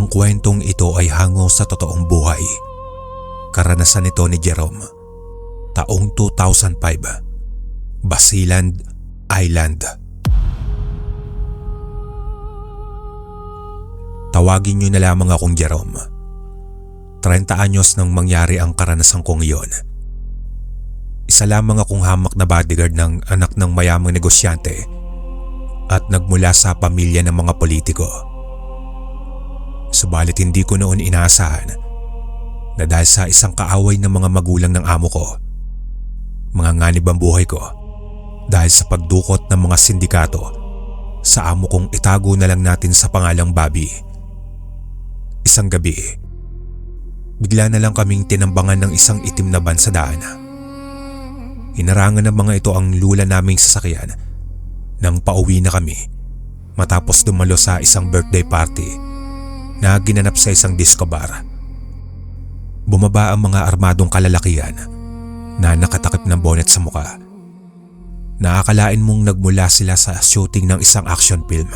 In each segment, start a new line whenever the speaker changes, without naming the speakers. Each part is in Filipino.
Ang kwentong ito ay hango sa totoong buhay. Karanasan nito ni Jerome. Taong 2005. Basilan Island. Tawagin niyo na lamang akong Jerome. 30 anyos nang mangyari ang karanasan kong iyon. Isa lamang akong hamak na bodyguard ng anak ng mayamang negosyante at nagmula sa pamilya ng mga politiko. Subalit hindi ko noon inaasahan na dahil sa isang kaaway ng mga magulang ng amo ko, manganganib ang buhay ko dahil sa pagdukot ng mga sindikato sa amo kong itago na lang natin sa pangalang Bobby. Isang gabi, bigla na lang kaming tinambangan ng isang itim na van sa daan. Hinarangan ng mga ito ang lula naming sasakyan nang pauwi na kami matapos dumalo sa isang birthday party na ginanap sa isang disco bar. Bumaba ang mga armadong kalalakihan na nakatakip ng bonnet sa muka. Naakalain mong nagmula sila sa shooting ng isang action film.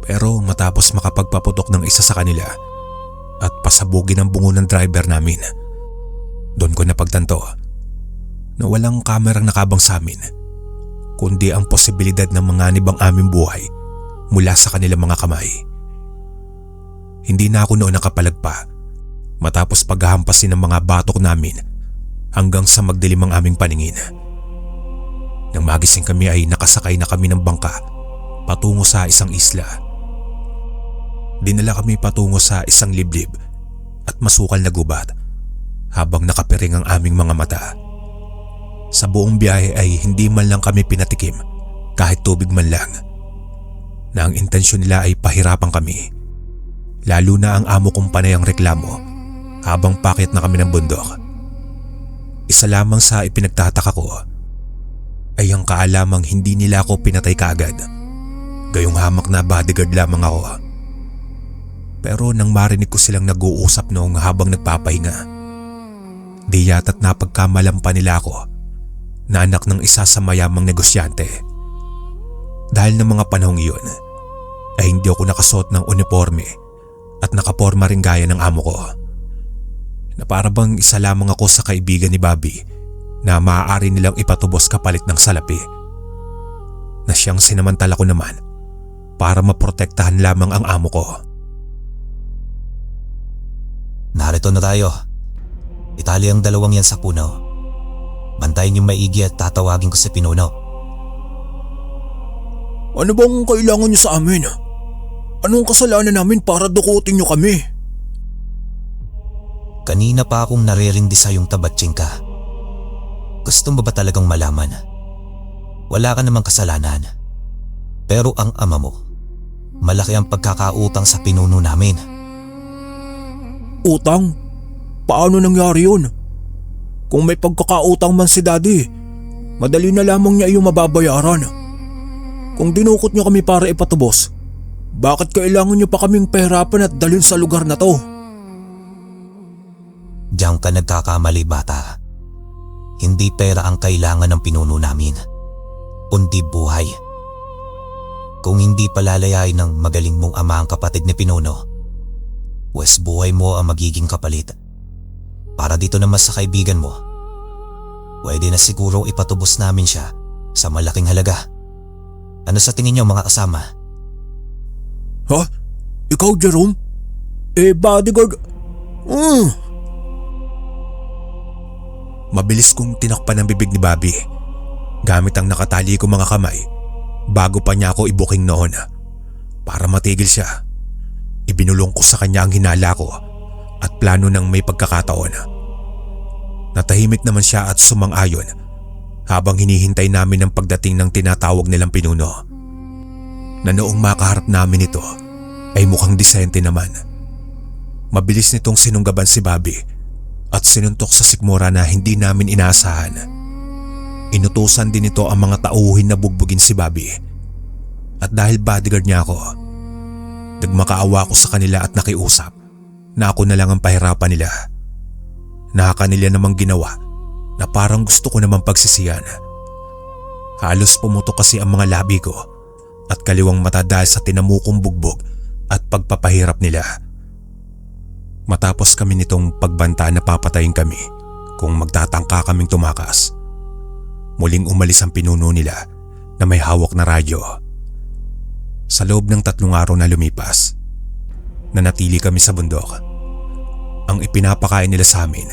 Pero matapos makapagpaputok ng isa sa kanila at pasabugin ang bungo ng driver namin, doon ko napagtanto na walang kamerang nakabang sa amin, kundi ang posibilidad ng manganib ang aming buhay mula sa kanilang mga kamay. Hindi na ako noon nakapalagpa matapos paghahampasin ng mga batok namin hanggang sa magdilim ang aming paningin. Nang magising kami ay nakasakay na kami ng bangka patungo sa isang isla. Dinala kami patungo sa isang liblib at masukal na gubat habang nakapiring ang aming mga mata. Sa buong biyahe ay hindi man lang kami pinatikim kahit tubig man lang, na ang intensyon nila ay pahirapan kami. Lalo na ang amo kong panay ang reklamo habang pakyat na kami ng bundok. Isa lamang sa ipinagtataka ko ay ang kaalamang hindi nila ako pinatay kaagad. Gayong hamak na bodyguard lamang ako. Pero nang marinig ko silang nag-uusap noong habang nagpapahinga, di yata't napagkamalampa nila ako na anak ng isa sa mayamang negosyante. Dahil ng mga panahong iyon ay hindi ako nakasuot ng uniforme at nakaporma rin gaya ng amo ko, na para bang isa lamang ako sa kaibigan ni Bobby na maaari nilang ipatubos kapalit ng salapi, na siyang sinamantala ko naman para maprotektahan lamang ang amo ko.
Narito na tayo. Itali ang dalawang yan sa puno. Bantayin yung maigi at tatawagin ko sa pinuno.
Ano bang kailangan niyo sa amin? Anong kasalanan namin para dukutin niyo kami?
Kanina pa akong naririndi sa yung tabatsing ka. Gusto mo ba talagang malaman? Wala ka namang kasalanan. Pero ang ama mo, malaki ang pagkakautang sa pinuno namin.
Utang? Paano nangyari yun? Kung may pagkakautang man si Daddy, madali na lamang niya iyong mababayaran. Kung dinukot niyo kami para ipatubos, bakit kailangan niyo pa kaming pahirapan at dalhin sa lugar na to?
Diyan ka nagkakamali, bata. Hindi pera ang kailangan ng pinuno namin, kundi buhay. Kung hindi palalayain ng magaling mong ama ang kapatid ni pinuno, wes buhay mo ang magiging kapalit. Para dito naman sa kaibigan mo, pwede na siguro ipatubos namin siya sa malaking halaga. Ano sa tingin niyo, mga kasama?
Ha? Ikaw, Jerome? Bodyguard?
Mabilis kong tinakpan ang bibig ni Bobby gamit ang nakatali kong mga kamay bago pa niya ako ibuking noon. Para matigil siya, ibinulong ko sa kanya ang hinala ko at plano ng may pagkakataon. Natahimik naman siya at sumang-ayon habang hinihintay namin ang pagdating ng tinatawag nilang pinuno, na noong makaharap namin ito ay mukhang disente naman. Mabilis nitong sinunggaban si Bobby at sinuntok sa sikmura na hindi namin inaasahan. Inutusan din ito ang mga tauhin na bugbugin si Bobby, at dahil bodyguard niya ako, nagmakaawa ko sa kanila at nakiusap na ako na lang ang pahirapan nila. Nakakanila namang ginawa na parang gusto ko namang pagsisiyan. Halos pumutok kasi ang mga labi ko at kaliwang mata dahil sa tinamukong bugbog at pagpapahirap nila. Matapos kami nitong pagbanta na papatayin kami kung magtatangka kaming tumakas, muling umalis ang pinuno nila na may hawak na radyo. Sa loob ng 3 araw na lumipas, nanatili kami sa bundok. Ang ipinapakain nila sa amin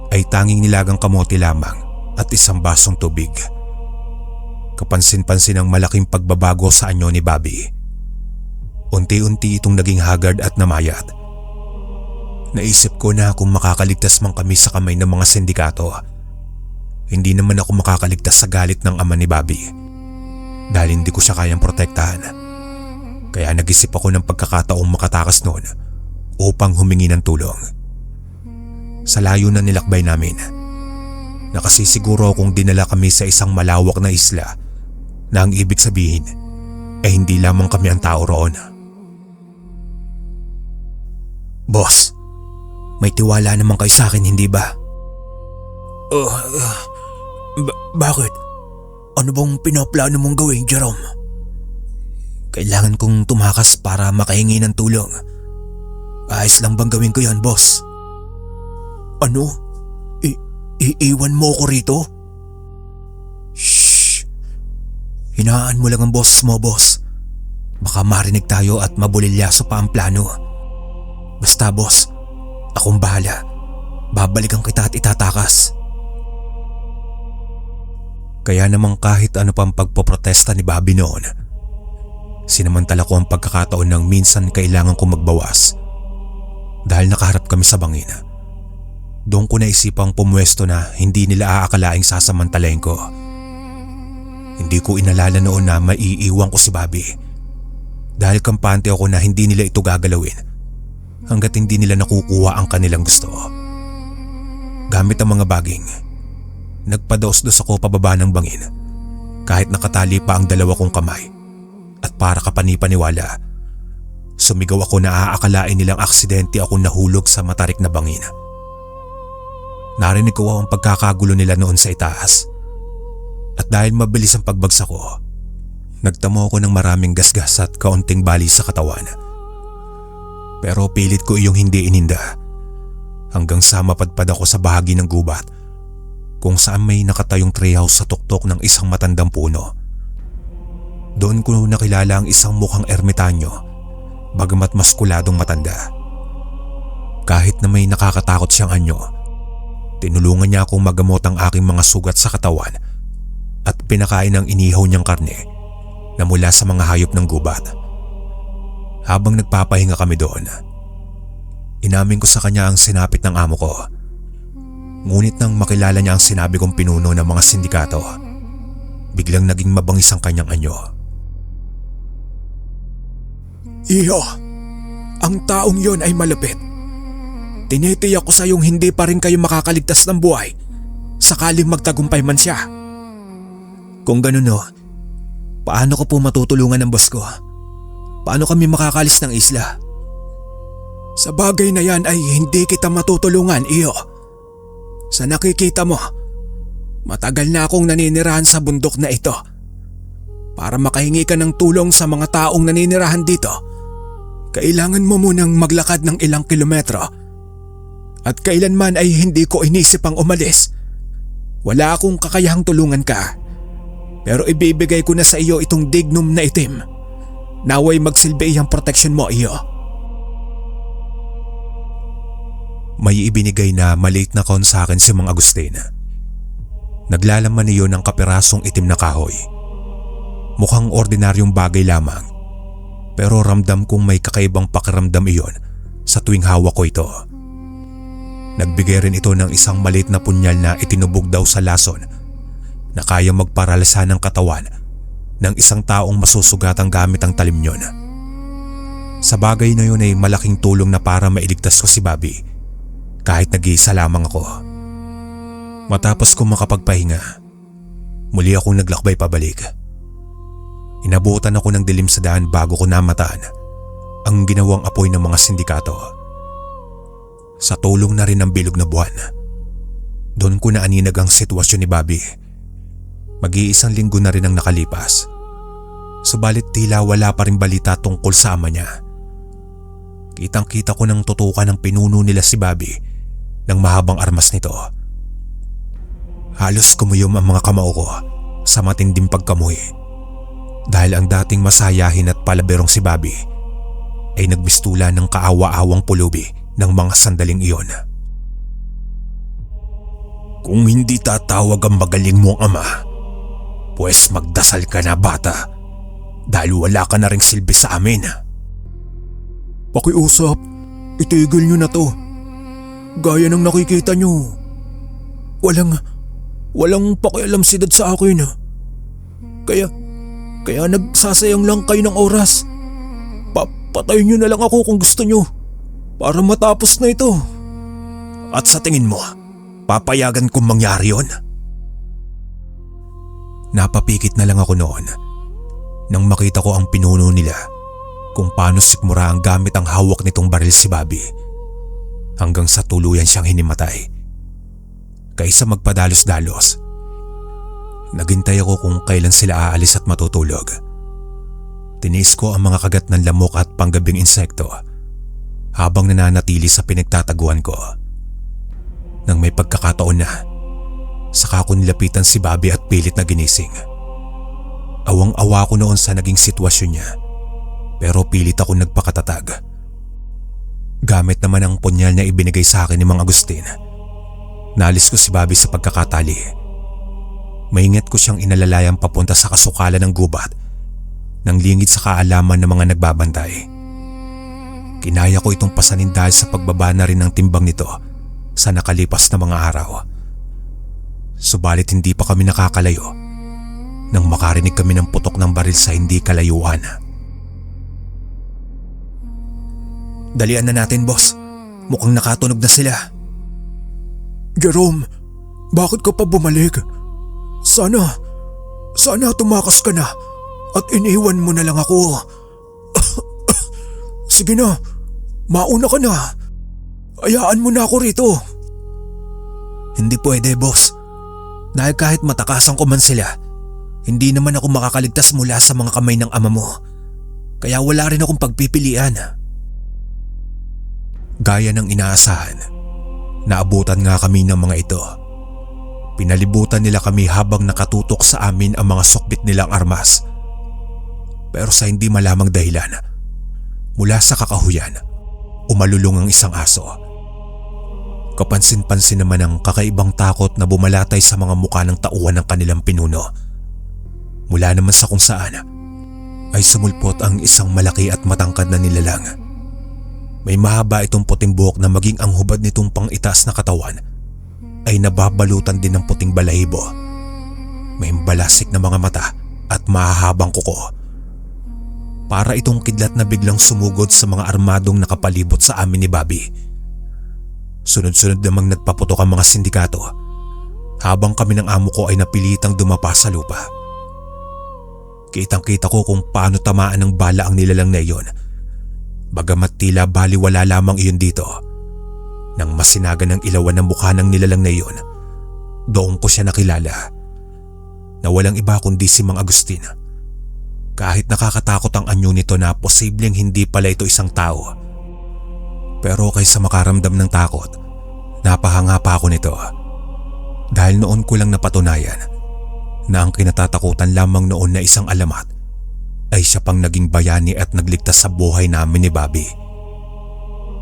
ay tanging nilagang kamote lamang at isang basong tubig. Kapansin-pansin ang malaking pagbabago sa anyo ni Bobby. Unti-unti itong naging haggard at namayat. Naisip ko na kung makakaligtas man kami sa kamay ng mga sindikato, hindi naman ako makakaligtas sa galit ng ama ni Bobby dahil hindi ko siya kayang protektahan. Kaya nag-isip ako ng pagkakataong makatakas noon upang humingi ng tulong. Sa layo na nilakbay namin, nakasisiguro akong dinala kami sa isang malawak na isla na ang ibig sabihin ay hindi lamang kami ang tao roon.
Boss, may tiwala naman kayo sa akin, hindi ba? Bakit? Ano bang pinaplano mong gawin, Jerome? Kailangan kong tumakas para makahingi ng tulong. Ayos lang bang gawin ko yan, boss? Ano? Iiwan mo ko rito? Shhh! Hinaan mo lang ang boses mo, boss. Baka marinig tayo at mabulilyaso pa ang plano. Basta, boss, akong bahala. Babalikan kita at itatakas.
Kaya namang kahit ano pang pagpoprotesta ni Bobby noon, sinamantala ko ang pagkakataon ng minsan kailangan kong magbawas. Dahil nakaharap kami sa bangin, doon ko naisipang pumwesto na hindi nila aakalaing sasamantalain ko. Hindi ko inalala noon na maiiwan ko si Bobby dahil kampante ako na hindi nila ito gagalawin hanggat hindi nila nakukuha ang kanilang gusto. Gamit ang mga baging, nagpadaos-dos ako pababa ng bangin kahit nakatali pa ang 2 kong kamay. At para kapanipaniwala, sumigaw ako na aakalain nilang aksidente ako nahulog sa matarik na bangin. Narinig ko ang pagkakagulo nila noon sa itaas. At dahil mabilis ang pagbagsak ko, nagtamo ako ng maraming gasgas at kaunting bali sa katawan. Pero pilit ko iyong hindi ininda hanggang sa mapadpad ako sa bahagi ng gubat kung saan may nakatayong treehouse sa tuktok ng isang matandang puno. Doon ko nakilala ang isang mukhang ermitanyo, bagamat maskuladong matanda. Kahit na may nakakatakot siyang anyo, tinulungan niya akong magamot ang aking mga sugat sa katawan at pinakain ang inihaw niyang karne na mula sa mga hayop ng gubat. Habang nagpapahinga kami doon, inamin ko sa kanya ang sinapit ng amo ko. Ngunit nang makilala niya ang sinabi kong pinuno ng mga sindikato, biglang naging mabangis ang kanyang anyo. Iyo, ang taong yon ay malupit. Tinitiyak ko sa iyong hindi pa rin kayo makakaligtas ng buhay sakaling magtagumpay man siya. Kung ganun o, paano ko po matutulungan ng boss ko? Paano kami makakalis ng isla? Sa bagay na yan ay hindi kita matutulungan, iyo. Sa nakikita mo, matagal na akong naninirahan sa bundok na ito. Para makahingi ka ng tulong sa mga taong naninirahan dito, kailangan mo munang maglakad ng ilang kilometro. At kailanman ay hindi ko inisip ang umalis. Wala akong kakayahang tulungan ka. Pero ibibigay ko na sa iyo itong dignum na itim. Naway magsilbi iyang proteksyon mo, iyo. May ibinigay na maliit na kon sa akin si Mang Agustin. Naglalaman niyo ng kapirasong itim na kahoy. Mukhang ordinaryong bagay lamang, pero ramdam kong may kakaibang pakiramdam iyon sa tuwing hawak ko ito. Nagbigay rin ito ng isang maliit na punyal na itinubog daw sa lason na kaya magparalisa ng katawan ng isang taong masusugatang gamit ang talim niyon. Sa bagay na yun ay malaking tulong na para mailigtas ko si Bobby kahit nag-iisa lamang ako. Matapos kong makapagpahinga, muli akong naglakbay pabalik. Inabutan ako ng dilim sa daan bago ko namataan ang ginawang apoy ng mga sindikato. Sa tulong na rin ng bilog na buwan, doon ko naaninag ang sitwasyon ni Bobby. Mag-iisang linggo na rin ang nakalipas. Subalit tila wala pa rin balita tungkol sa ama niya Kitang-kita ko nang tutukan ng pinuno nila si Bobby ng mahabang armas nito. Halos kumuyom ang mga kamao ko sa matinding pagkamuhi dahil ang dating masayahin at palaberong si Bobby ay nagbistula ng kaawa-awang pulubi ng mga sandaling iyon. Kung hindi tatawag ang magaling mong ama, pues magdasal ka na bata dahil wala ka na ring silbi sa amin.
Pakiusap, itigil nyo na to. Gaya ng nakikita nyo, walang pakialam si Dad sa akin. Kaya nagsasayang lang kayo ng oras. Patayin nyo na lang ako kung gusto nyo para matapos na ito.
At sa tingin mo, papayagan kong mangyari yon? Napapikit na lang ako noon nang makita ko ang pinuno nila kung paano sikmura ang gamit ang hawak nitong baril si Bobby hanggang sa tuluyan siyang hinimatay. Kaysa magpadalos-dalos, naghintay ako kung kailan sila aalis at matutulog. Tiniis ko ang mga kagat ng lamok at panggabing insekto habang nananatili sa pinagtataguan ko. Nang may pagkakataon na, saka ko nilapitan si Bobby at pilit na ginising. Awang-awa ko noon sa naging sitwasyon niya, pero pilit ako nagpakatatag. Gamit naman ang punyal na ibinigay sa akin ni Mang Agustin, naalis ko si Bobby sa pagkakatali. Maingat ko siyang inalalayang papunta sa kasukalan ng gubat nang lingid sa kaalaman ng mga nagbabantay. Kinaya ko itong pasanin dahil sa pagbaba na rin ng timbang nito sa nakalipas na mga araw. Subalit hindi pa kami nakakalayo nang makarinig kami ng putok ng baril sa hindi kalayuan. Dalian na natin, boss. Mukhang nakatunog na sila.
Jerome, bakit ka pa bumalik? Sana tumakas ka na at iniwan mo na lang ako. Sige na, mauna ka na. Hayaan mo na ako rito.
Hindi pwede, boss. Dahil kahit matakasan ko man sila, hindi naman ako makakaligtas mula sa mga kamay ng ama mo. Kaya wala rin akong pagpipilian. Gaya ng inaasahan, naabutan nga kami ng mga ito. Pinalibutan nila kami habang nakatutok sa amin ang mga sukbit nilang armas. Pero sa hindi malamang dahilan, mula sa kakahuyan, umalulong ang isang aso. Kapansin-pansin naman ang kakaibang takot na bumalatay sa mga mukha ng tauhan ng kanilang pinuno. Mula naman sa kung saan ay sumulpot ang isang malaki at matangkad na nilalang. May mahaba itong puting buhok na maging ang hubad nitong pang-itaas na katawan ay nababalutan din ng puting balahibo. May balasik na mga mata at mahahabang kuko. Para itong kidlat na biglang sumugod sa mga armadong nakapalibot sa amin ni Bobby. Sunod-sunod namang nagpaputok ang mga sindikato habang kami ng amo ko ay napilitang dumapa sa lupa. Kitang-kita ko kung paano tamaan ng bala ang nilalang na iyon. Bagamat tila baliwala lamang iyon dito, nang masinagan ng ilawan ng mukha ng nilalang na iyon, doon ko siya nakilala na walang iba kundi si Mang Agustin. Kahit nakakatakot ang anyo nito na posibleng hindi pala ito isang tao. Pero kaysa makaramdam ng takot, napahanga pa ako nito. Dahil noon ko lang napatunayan na ang kinatatakutan lamang noon na isang alamat ay siya pang naging bayani at nagligtas sa buhay namin ni Bobby.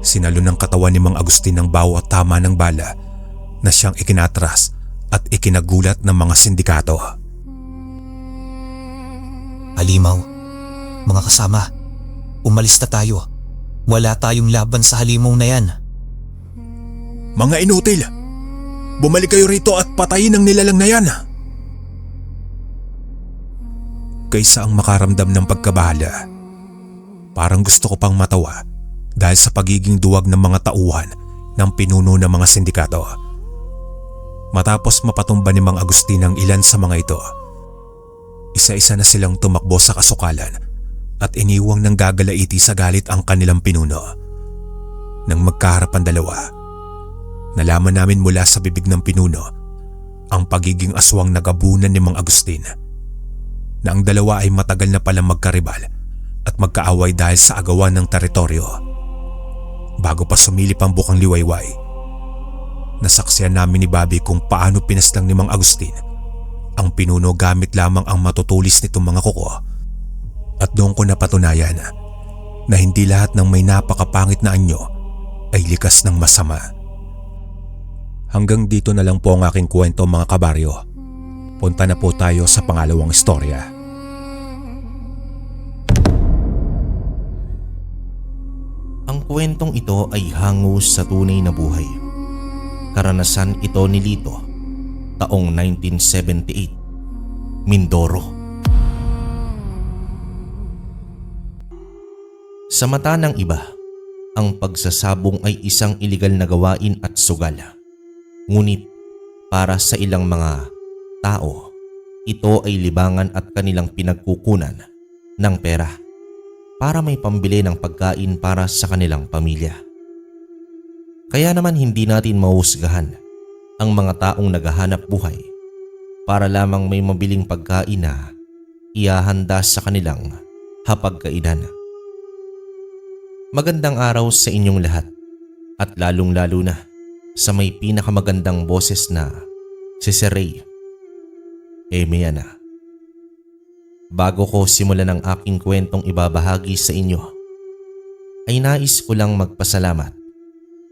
Sinalo ng katawan ni Mang Agustin ng bawat tama ng bala na siyang ikinatras at ikinagulat ng mga sindikato.
Halimaw, mga kasama, umalis na tayo. Wala tayong laban sa halimaw na yan.
Mga inutil! Bumalik kayo rito at patayin ang nilalang na yan! Kaysa ang makaramdam ng pagkabahala, parang gusto ko pang matawa dahil sa pagiging duwag ng mga tauhan ng pinuno ng mga sindikato. Matapos mapatumba ni Mang Agustin ang ilan sa mga ito, isa-isa na silang tumakbo sa kasukalan at iniwang ng gagalaiti sa galit ang kanilang pinuno. Nang magkaharap ang dalawa, nalaman namin mula sa bibig ng pinuno ang pagiging aswang nagabunan ni Mang Agustin, na ang dalawa ay matagal na palang magkaribal at magkaaway dahil sa agawan ng teritoryo. Bago pa sumilip ang bukang liwayway, nasaksiyan namin ni Bobby kung paano pinaslang ni Mang Agustin ang pinuno gamit lamang ang matutulis nitong mga kuko. At doon ko napatunayan na hindi lahat ng may napakapangit na anyo ay likas ng masama. Hanggang dito na lang po ang aking kwento mga kabaryo. Punta na po tayo sa pangalawang istorya.
Ang kwentong ito ay hango sa tunay na buhay. Karanasan ito ni Lito, taong 1978, Mindoro. Sa mata ng iba, ang pagsasabong ay isang iligal na gawain at sugal. Ngunit para sa ilang mga tao, ito ay libangan at kanilang pinagkukunan ng pera para may pambili ng pagkain para sa kanilang pamilya. Kaya naman hindi natin mahusgahan ang mga taong naghahanap buhay para lamang may mabiling pagkain na ihahanda sa kanilang hapagkainan. Magandang araw sa inyong lahat at lalong-lalo na sa may pinakamagandang boses na si Sir Ray. Yan na. Bago ko simulan ang aking kwentong ibabahagi sa inyo, ay nais ko lang magpasalamat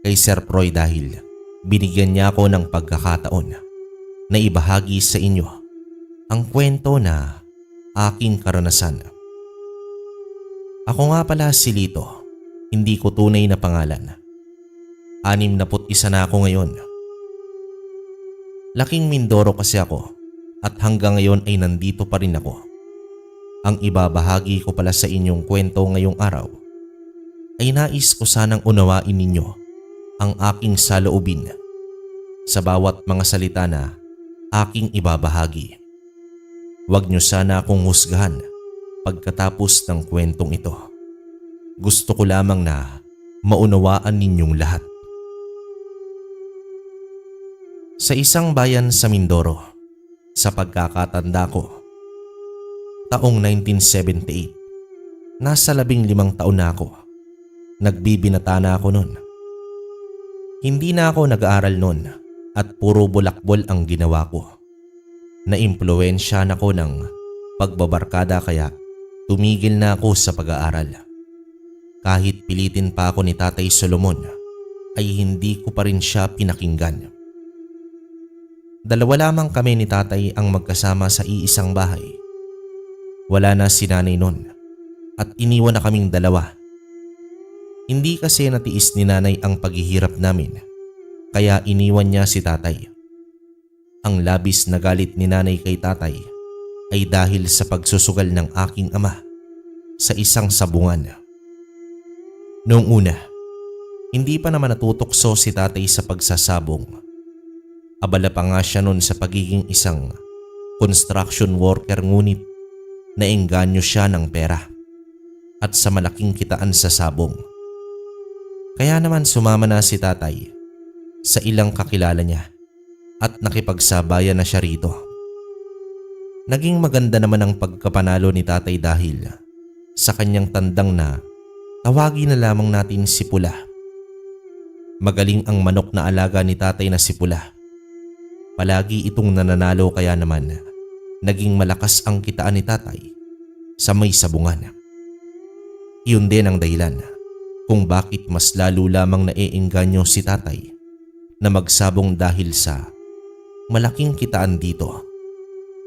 kay Sir Proy dahil binigyan niya ako ng pagkakataon na ibahagi sa inyo ang kwento na aking karanasan. Ako nga pala si Lito, hindi ko tunay na pangalan. 61 na ako ngayon. Laking Mindoro kasi ako at hanggang ngayon ay nandito pa rin ako. Ang ibabahagi ko pala sa inyong kwento ngayong araw ay nais ko sanang unawain ninyo ang aking saloobin sa bawat mga salita na aking ibabahagi. Huwag niyo sana akong husgahan pagkatapos ng kwentong ito. Gusto ko lamang na maunawaan ninyong lahat. Sa isang bayan sa Mindoro, sa pagkakatanda ko, taong 1978, nasa 15 taon na ako. Nagbibinata na ako noon. Hindi na ako nag-aaral noon at puro bulakbol ang ginawa ko. Naimpluwensyahan ako ng pagbabarkada kaya tumigil na ako sa pag-aaral. Kahit pilitin pa ako ni Tatay Solomon ay hindi ko pa rin siya pinakinggan. Dalawa lamang kami ni Tatay ang magkasama sa iisang bahay. Wala na si Nanay nun at iniwan na kaming dalawa. Hindi kasi natiis ni Nanay ang paghihirap namin kaya iniwan niya si Tatay. Ang labis na galit ni Nanay kay Tatay ay dahil sa pagsusugal ng aking ama sa isang sabungan. Noong una, hindi pa naman natutokso si Tatay sa pagsasabong. Abala pa nga siya noon sa pagiging isang construction worker ngunit naengganyo siya ng pera at sa malaking kitaan sa sabong. Kaya naman sumama na si Tatay sa ilang kakilala niya at nakipagsabayan na siya rito. Naging maganda naman ang pagkapanalo ni Tatay dahil sa kanyang tandang na tawagin na lamang natin si Pula. Magaling ang manok na alaga ni Tatay na si Pula. Palagi itong nananalo kaya naman naging malakas ang kitaan ni Tatay sa may sabungan. Iyon din ang dahilan kung bakit mas lalo lamang naiengganyo si Tatay na magsabong dahil sa malaking kitaan dito.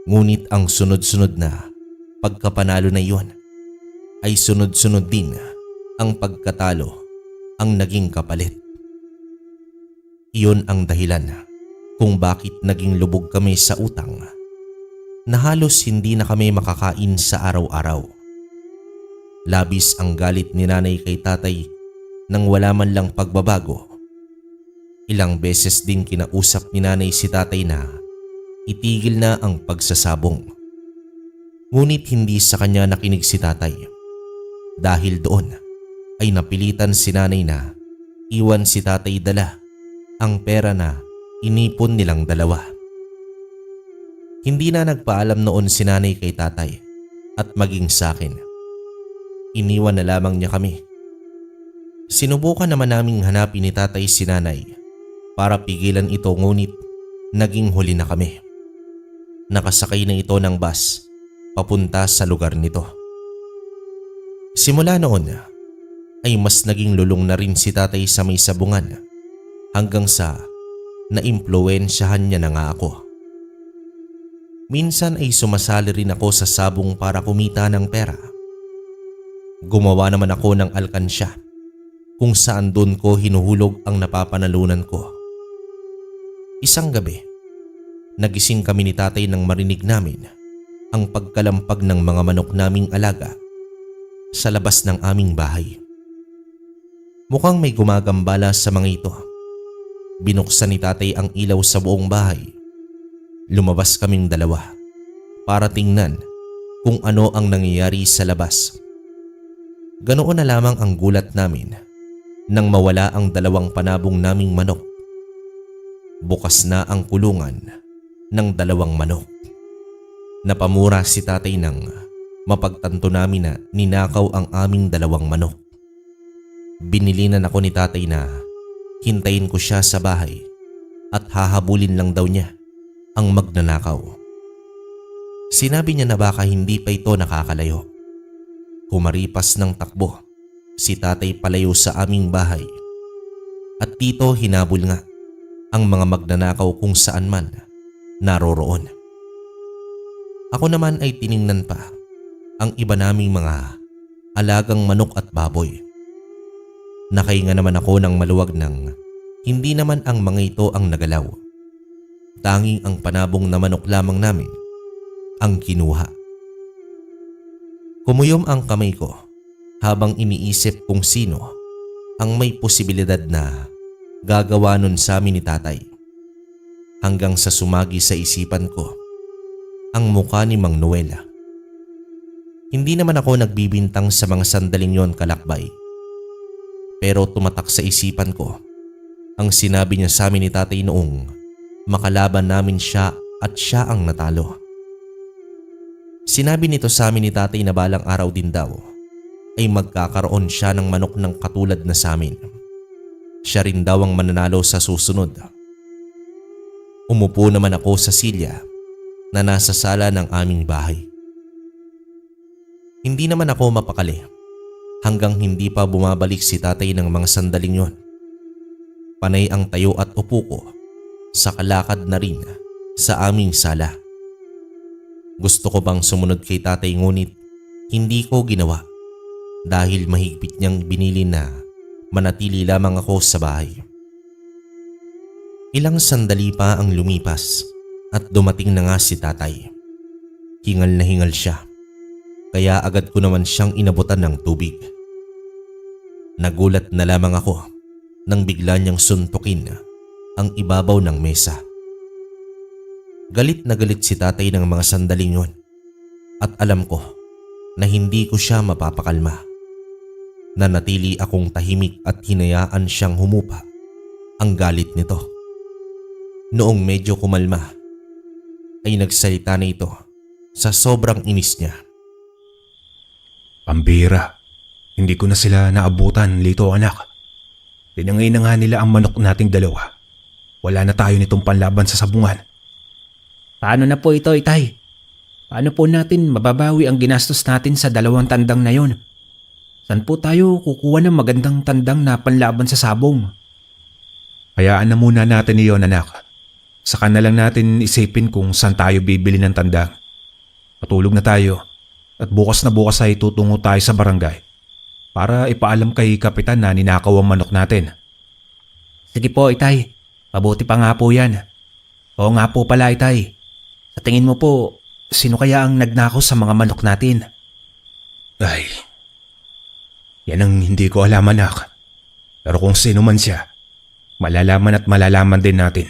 Ngunit ang sunod-sunod na pagkapanalo na iyon ay sunod-sunod din ang pagkatalo ang naging kapalit. Iyon ang dahilan kung bakit naging lubog kami sa utang na halos hindi na kami makakain sa araw-araw. Labis ang galit ni Nanay kay Tatay nang wala man lang pagbabago. Ilang beses din kinausap ni Nanay si Tatay na itigil na ang pagsasabong. Ngunit hindi sa kanya nakinig si Tatay. Dahil doon ay napilitan si Nanay na iwan si Tatay dala ang pera na inipon nilang dalawa. Hindi na nagpaalam noon si Nanay kay Tatay at maging sa akin. Iniwan na lamang niya kami. Sinubukan naman naming hanapin ni tatay si nanay para pigilan ito, ngunit naging huli na kami. Nakasakay na ito ng bus papunta sa lugar nito. Simula noon ay mas naging lulong na rin si tatay sa may sabungan, hanggang sa naimpluwensyahan niya na nga ako. Minsan ay sumasali rin ako sa sabong para kumita ng pera. Gumawa naman ako ng alkansya kung saan doon ko hinuhulog ang napapanalunan ko. Isang gabi, nagising kami ni tatay nang marinig namin ang pagkalampag ng mga manok naming alaga sa labas ng aming bahay. Mukhang may gumagambala sa mga ito. Binuksan ni tatay ang ilaw sa buong bahay. Lumabas kaming dalawa para tingnan kung ano ang nangyayari sa labas. Ganoon na lamang ang gulat namin nang mawala ang dalawang panabong naming manok. Bukas na ang kulungan ng dalawang manok. Napamura si tatay nang mapagtanto namin na ninakaw ang aming dalawang manok. Binilinan ako ni tatay na hintayin ko siya sa bahay at hahabulin lang daw niya ang magnanakaw. Sinabi niya na baka hindi pa ito nakakalayo. Kumaripas ng takbo si tatay palayo sa aming bahay at dito hinabol nga ang mga magnanakaw kung saan man naroroon. Ako naman ay tiningnan pa ang iba naming mga alagang manok at baboy. Nakahinga naman ako ng maluwag nang hindi naman ang mga ito ang nagalaw. Tanging ang panabong na manok lamang namin ang kinuha. Kumuyom ang kamay ko habang iniisip kung sino ang may posibilidad na gagawa nun sa amin ni tatay. Hanggang sa sumagi sa isipan ko ang mukha ni Mang Noel. Hindi naman ako nagbibintang sa mga sandaling yon, kalakbay. Pero tumatak sa isipan ko ang sinabi niya sa amin ni tatay noong makalaban namin siya at siya ang natalo. Sinabi nito sa amin ni tatay na balang araw din daw ay magkakaroon siya ng manok ng katulad na sa amin. Siya rin daw ang mananalo sa susunod. Umupo naman ako sa silya na nasa sala ng aming bahay. Hindi naman ako mapakali hanggang hindi pa bumabalik si tatay ng mga sandaling yon. Panay ang tayo at upo ko sa kalakad na rin sa aming sala. Gusto ko bang sumunod kay tatay, ngunit hindi ko ginawa dahil mahigpit niyang binili na manatili lamang ako sa bahay. Ilang sandali pa ang lumipas at dumating na nga si tatay. Hingal na hingal siya, kaya agad ko naman siyang inabutan ng tubig. Nagulat na lamang ako nang bigla niyang suntukin ang ibabaw ng mesa. Galit na galit si tatay ng mga sandaling yon at alam ko na hindi ko siya mapapakalma. Nanatili akong tahimik at hinayaan siyang humupa ang galit nito. Noong medyo kumalma ay nagsalita na ito sa sobrang inis niya.
Pambira, hindi ko na sila naabutan, Lito anak. Tinangay na nga nila ang manok nating dalawa. Wala na tayo nitong panlaban sa sabungan.
Paano na po ito, itay? Paano po natin mababawi ang ginastos natin sa 2 tandang na yon? Saan po tayo kukuha ng magandang tandang na panlaban sa sabong?
Hayaan na muna natin iyon, anak. Saka na lang natin isipin kung saan tayo bibili ng tandang. Patulog na tayo at bukas na bukas ay tutungo tayo sa barangay para ipaalam kay kapitan na ninakaw ang manok natin.
Sige po, itay. Mabuti pa nga po yan. Oo nga po pala, itay. Sa tingin mo po, sino kaya ang nagnakaw sa mga manok natin?
Ay, yan ang hindi ko alam, anak. Pero kung sino man siya, malalaman at malalaman din natin.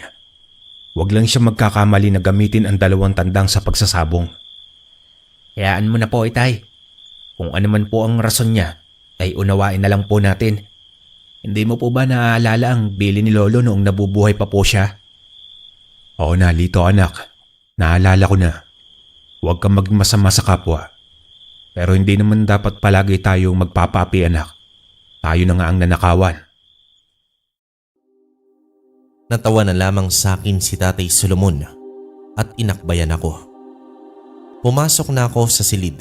Huwag lang siya magkakamali na gamitin ang 2 tandang sa pagsasabong.
Hayaan mo na po, itay. Kung ano man po ang rason niya, ay unawain na lang po natin. Hindi mo po ba naaalala ang bili ni Lolo noong nabubuhay pa po siya?
Oo na, Lito anak. Naalala ko na. Huwag kang maging masama sa kapwa. Pero hindi naman dapat palagi tayong magpapapi, anak. tayo na nga ang nanakawan.
Natawa na lamang sa akin si Tatay Solomon at inakbayan ako. Pumasok na ako sa silid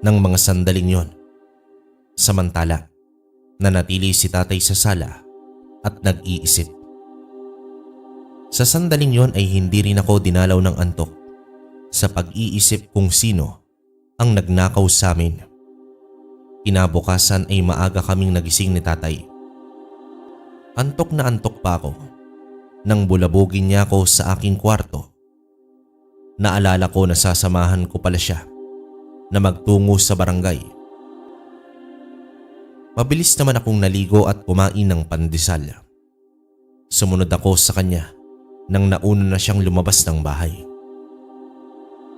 ng mga sandaling yon. Samantala, nanatili si Tatay sa sala at nag-iisip. Sa sandaling yon ay hindi rin ako dinalaw ng antok sa pag-iisip kung sino ang nagnakaw sa amin. Kinabukasan ay maaga kaming nagising ni Tatay. Antok na antok pa ako nang bulabugin niya ako sa aking kwarto. Naalala ko na sasamahan ko pala siya na magtungo sa barangay. Mabilis naman akong naligo at kumain ng pandesal. Sumunod ako sa kanya nang nauna na siyang lumabas ng bahay.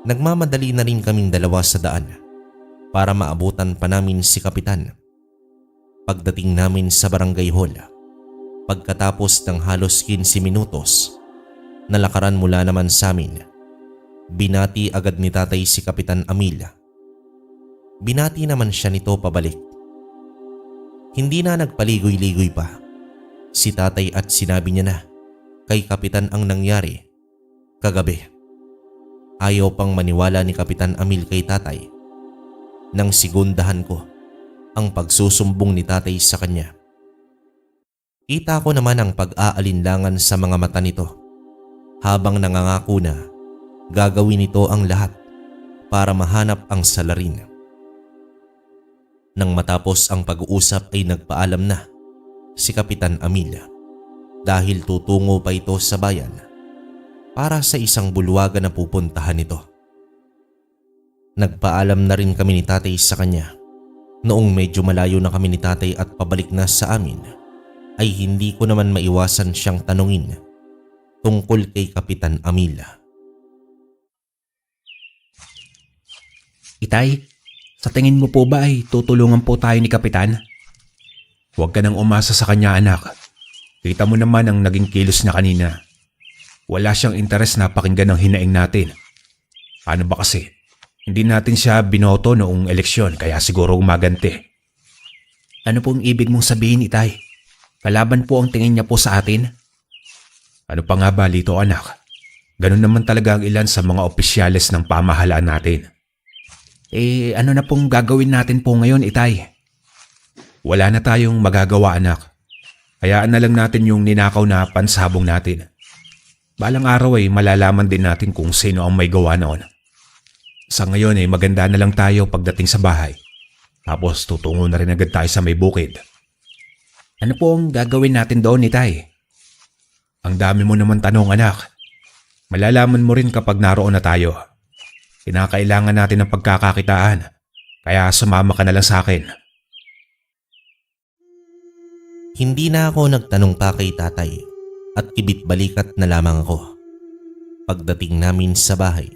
Nagmamadali na rin kaming dalawa sa daan para maabutan pa namin si Kapitan. Pagdating namin sa barangay hall, pagkatapos ng halos 15 minutos na lakaran mula naman sa amin, binati agad ni Tatay si Kapitan Amil. Binati naman siya nito pabalik. Hindi na nagpaligoy-ligoy pa si Tatay at sinabi niya na kay Kapitan ang nangyari kagabi. Ayaw pang maniwala ni Kapitan Amil kay Tatay nang sigundahan ko ang pagsusumbong ni Tatay sa kanya. Kita ko naman ang pag-aalinlangan sa mga mata nito habang nangangako na gagawin nito ang lahat para mahanap ang salarin. Nang matapos ang pag-uusap ay nagpaalam na si Kapitan Amil dahil tutungo pa ito sa bayan para sa isang bulwagan na pupuntahan nito. Nagpaalam na rin kami ni Tatay sa kanya. Noong medyo malayo na kami ni Tatay at pabalik na sa amin, ay hindi ko naman maiwasan siyang tanungin tungkol kay Kapitan Amil.
Itay, sa tingin mo po ba ay tutulungan po tayo ni Kapitan?
Huwag ka nang umasa sa kanya, anak. Kita mo naman ang naging kilos na kanina. Wala siyang interes na pakinggan ang hinaing natin. Paano ba kasi? Hindi natin siya binoto noong eleksyon kaya siguro umaganti.
Ano pong ibig mong sabihin, Itay? Kalaban po ang tingin niya po sa atin?
Ano pa nga ba lito, anak? Ganun naman talaga ang ilan sa mga opisyales ng pamahalaan natin.
Ano na pong gagawin natin po ngayon, Itay?
Wala na tayong magagawa, anak. Hayaan na lang natin yung ninakaw na pansabong natin. Balang araw ay malalaman din natin kung sino ang may gawa noon. Sa ngayon ay maganda na lang tayo pagdating sa bahay. Tapos tutungo na rin agad tayo sa may bukid.
Ano po ang gagawin natin doon, Itay?
Ang dami mo naman tanong, anak. Malalaman mo rin kapag naroon na tayo. Kinakailangan natin ng pagkakakitaan. Kaya sumama ka na lang sa akin.
Hindi na ako nagtanong pa kay Tatay at kibit-balikat na lamang ako. Pagdating namin sa bahay,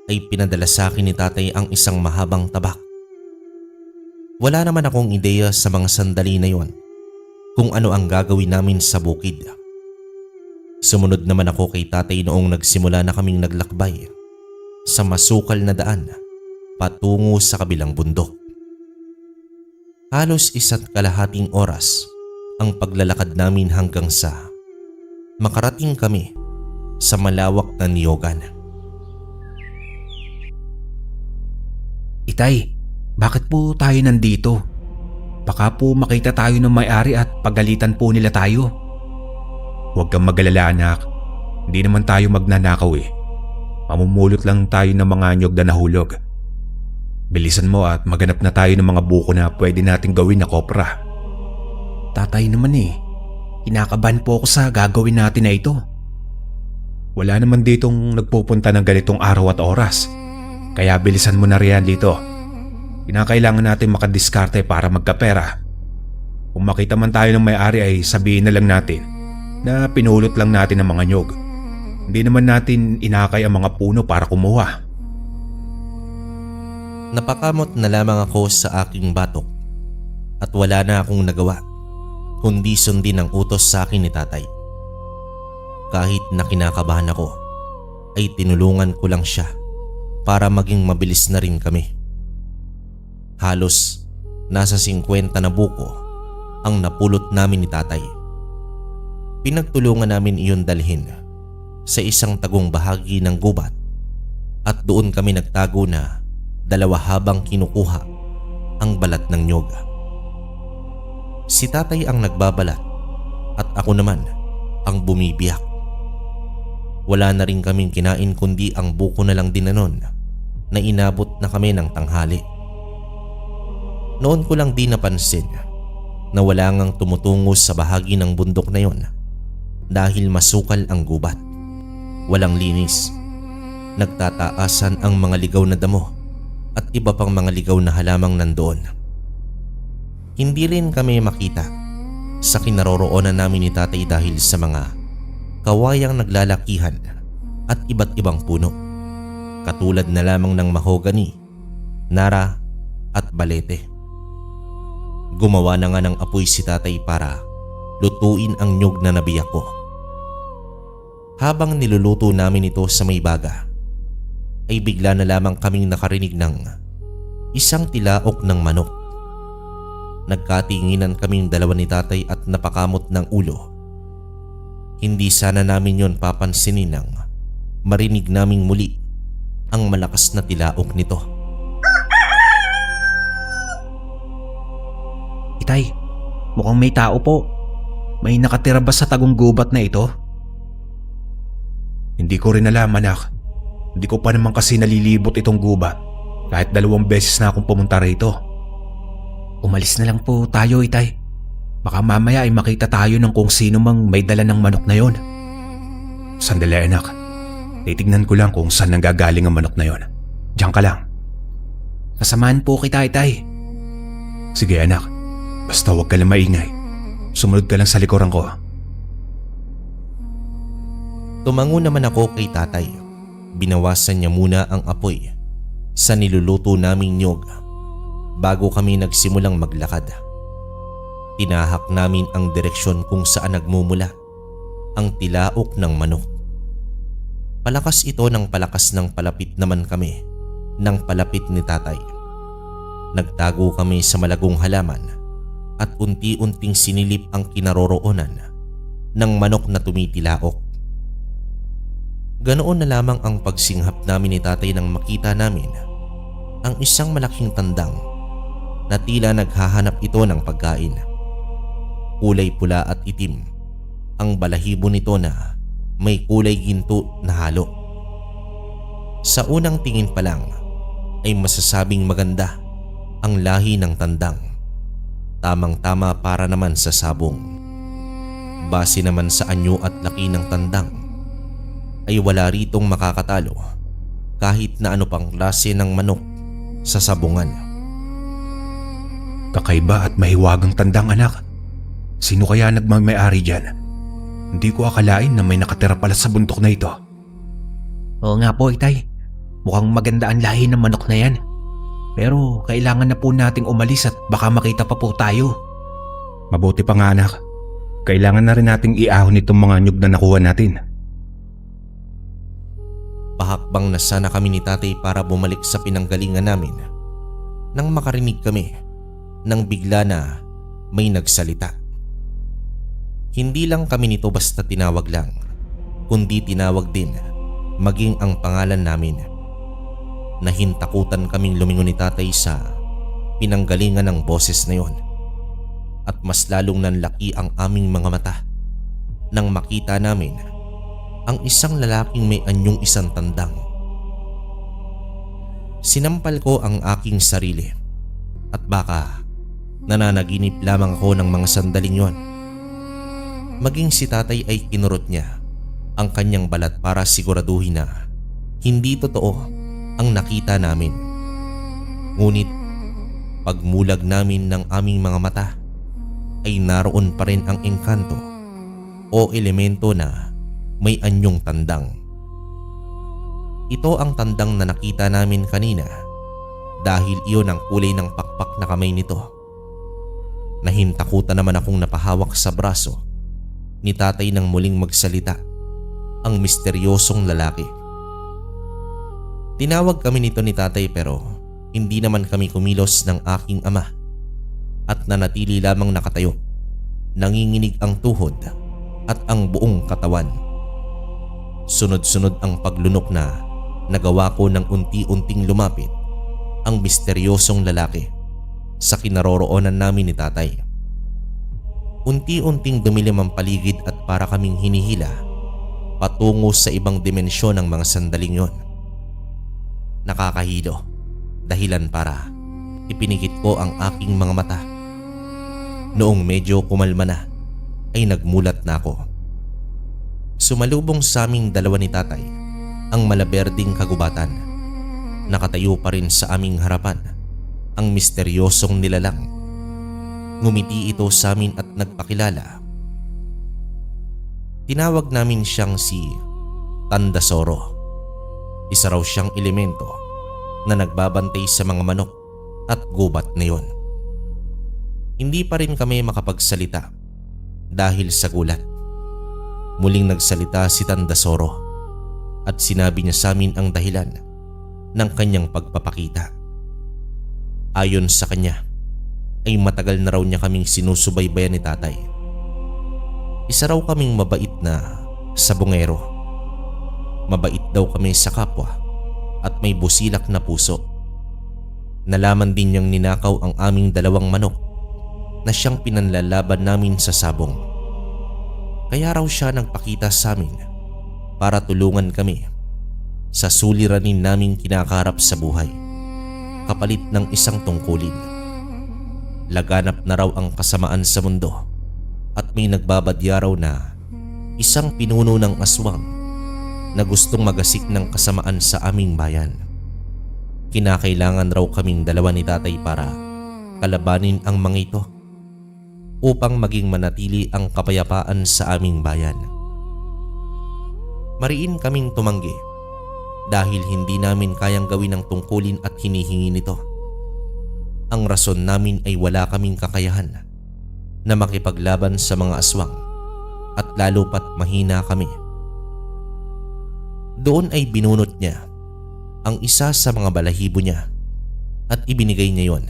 ay pinadala sa akin ni Tatay ang isang mahabang tabak. Wala naman akong ideya sa mga sandali na yon kung ano ang gagawin namin sa bukid. Sumunod naman ako kay Tatay noong nagsimula na kaming naglakbay sa masukal na daan patungo sa kabilang bundok. Halos 1.5 oras ang paglalakad namin hanggang sa makarating kami sa malawak na niyogan.
Itay, bakit po tayo nandito? Baka po makita tayo ng may-ari at pagalitan po nila tayo.
Huwag kang magalala, anak. Hindi naman tayo magnanakaw eh. Mamumulot lang tayo ng mga nyog na nahulog. Bilisan mo at maghanap na tayo ng mga buko na pwede nating gawin na kopra.
Tatay naman eh, kinakabahan po ako sa gagawin natin na ito.
Wala naman ditong nagpupunta ng ganitong araw at oras. Kaya bilisan mo na riyan dito. Kinakailangan natin makadiskarte para magkapera. Kung makita man tayo ng may-ari ay sabihin na lang natin na pinulot lang natin ang mga nyog. Hindi naman natin inakay ang mga puno para kumuha.
Napakamot na lamang ako sa aking batok at wala na akong nagawa kundi sundin ang utos sa akin ni Tatay. Kahit na kinakabahan ako ay tinulungan ko lang siya para maging mabilis na rin kami. Halos nasa 50 na buko ang napulot namin ni tatay. Pinagtulungan namin iyon dalhin sa isang tagong bahagi ng gubat at doon kami nagtago na dalawa habang kinukuha ang balat ng nyog. Si tatay ang nagbabalat at ako naman ang bumibiyak. Wala na rin kaming kinain kundi ang buko na lang din na nun na inabot na kami ng tanghali. Noon ko lang di napansin na wala ngang tumutungo sa bahagi ng bundok na yon dahil masukal ang gubat. Walang linis. Nagtataasan ang mga ligaw na damo at iba pang mga ligaw na halamang nandoon. Hindi rin kami makita sa kinaroroonan namin ni tatay dahil sa mga kawayang naglalakihan at iba't ibang puno, katulad na lamang ng mahogani, nara at balete. Gumawa na nga ng apoy si tatay para lutuin ang nyug na nabiyak ko. Habang niluluto namin ito sa may baga, ay bigla na lamang kaming nakarinig ng isang tilaok ng manok. Nagkatinginan kaming dalawa ni tatay at napakamot ng ulo. Hindi sana namin yon papansinin nang marinig naming muli ang malakas na tilaok nito.
Itay, mukhang may tao po. May nakatira ba sa tagong gubat na ito? Hindi ko rin alam, anak. Hindi ko pa naman kasi nalilibot itong gubat kahit 2 beses na akong pumunta rito. Umalis na lang po tayo, Itay. Baka mamaya ay makita tayo ng kung sino mang may dala ng manok na yon. Sandali, anak. Titignan ko lang kung saan nanggagaling ang manok na yon. Diyan ka lang. Kasamahan po kita, Itay. Sige, anak. Basta huwag ka lang maingay. Sumunod ka lang sa likuran ko.
Tumango naman ako kay tatay. Binawasan niya muna ang apoy sa niluluto naming nyog bago kami nagsimulang maglakad. Tinahak namin ang direksyon kung saan nagmumula ang tilaok ng manok. Palakas ito ng palakas ng palapit naman kami ng palapit ni tatay. Nagtago kami sa malagong halaman at unti-unting sinilip ang kinaroroonan ng manok na tumitilaok. Ganoon na lamang ang pagsinghap namin ni tatay nang makita namin ang isang malaking tandang na tila naghahanap ito ng pagkain. Kulay pula at itim ang balahibo nito na may kulay ginto na halo. Sa unang tingin pa lang ay masasabing maganda ang lahi ng tandang. Tamang-tama para naman sa sabong. Base naman sa anyo at laki ng tandang ay wala ritong makakatalo kahit na ano pang klase ng manok sa sabungan.
Kakaiba at mahiwagang tandang, anak. Sino kaya nagmamay-ari dyan? Hindi ko akalain na may nakatira pala sa bundok na ito. Oo nga po, Itay. Mukhang maganda ang lahi ng manok na yan. Pero kailangan na po nating umalis at baka makita pa po tayo. Mabuti pa nga, anak. Kailangan na rin nating iahon itong mga nyug na nakuha natin.
Pahakbang na sana kami ni tatay para bumalik sa pinanggalingan namin nang makarinig kami nang bigla na may nagsalita. Hindi lang kami nito basta tinawag lang, kundi tinawag din maging ang pangalan namin. Nahintakutan kaming lumingon ni tatay sa pinanggalingan ng boses na yon at mas lalong nanlaki ang aming mga mata nang makita namin ang isang lalaking may anyong isang tandang. Sinampal ko ang aking sarili at baka nananaginip lamang ako ng mga sandaling yon. Maging si tatay ay kinurot niya ang kanyang balat para siguraduhin na hindi totoo ang nakita namin. Ngunit pagmulag namin ng aming mga mata ay naroon pa rin ang engkanto o elemento na may anyong tandang. Ito ang tandang na nakita namin kanina dahil iyon ang kulay ng pakpak na kamay nito. Nahintakutan naman akong napahawak sa braso ni tatay nang muling magsalita ang misteryosong lalaki. Tinawag kami nito ni tatay pero hindi naman kami kumilos ng aking ama at nanatili lamang nakatayo nanginginig ang tuhod at ang buong katawan. Sunod-sunod ang paglunok na nagawa ko ng unti-unting lumapit ang misteryosong lalaki sa kinaroroonan namin ni tatay. Unti-unting dumilim ang paligid at para kaming hinihila patungo sa ibang dimensyon ng mga sandaling yon. Nakakahilo, dahilan para ipinikit ko ang aking mga mata. Noong medyo kumalma na ay nagmulat na ako. Sumalubong sa aming dalawa ni tatay ang malaberding kagubatan. Nakatayo pa rin sa aming harapan ang misteryosong nilalang. Ngumiti ito sa amin at nagpakilala. Tinawag namin siyang si Tandasoro. Isa raw siyang elemento na nagbabantay sa mga manok at gubat na yon. Hindi pa rin kami makapagsalita dahil sa gulat. Muling nagsalita si Tandasoro at sinabi niya sa amin ang dahilan ng kanyang pagpapakita. Ayon sa kanya ay matagal na raw niya kaming sinusubaybayan ni tatay. Isa raw kaming mabait na sabongero. Mabait daw kami sa kapwa at may busilak na puso. Nalaman din niyang ninakaw ang aming dalawang manok na siyang pinanlalaban namin sa sabong. Kaya raw siya nagpakita sa amin para tulungan kami sa suliranin naming kinakarap sa buhay, kapalit ng isang tungkulin. Laganap na raw ang kasamaan sa mundo at may nagbabadya raw na isang pinuno ng aswang na gustong magasik ng kasamaan sa aming bayan. Kinakailangan raw kaming dalawa ni tatay para kalabanin ang mga ito upang maging manatili ang kapayapaan sa aming bayan. Mariin kaming tumanggi dahil hindi namin kayang gawin ang tungkulin at hinihingi nito. Ang rason namin ay wala kaming kakayahan na makipaglaban sa mga aswang at lalo pat mahina kami. Doon ay binunot niya ang isa sa mga balahibo niya at ibinigay niya yon.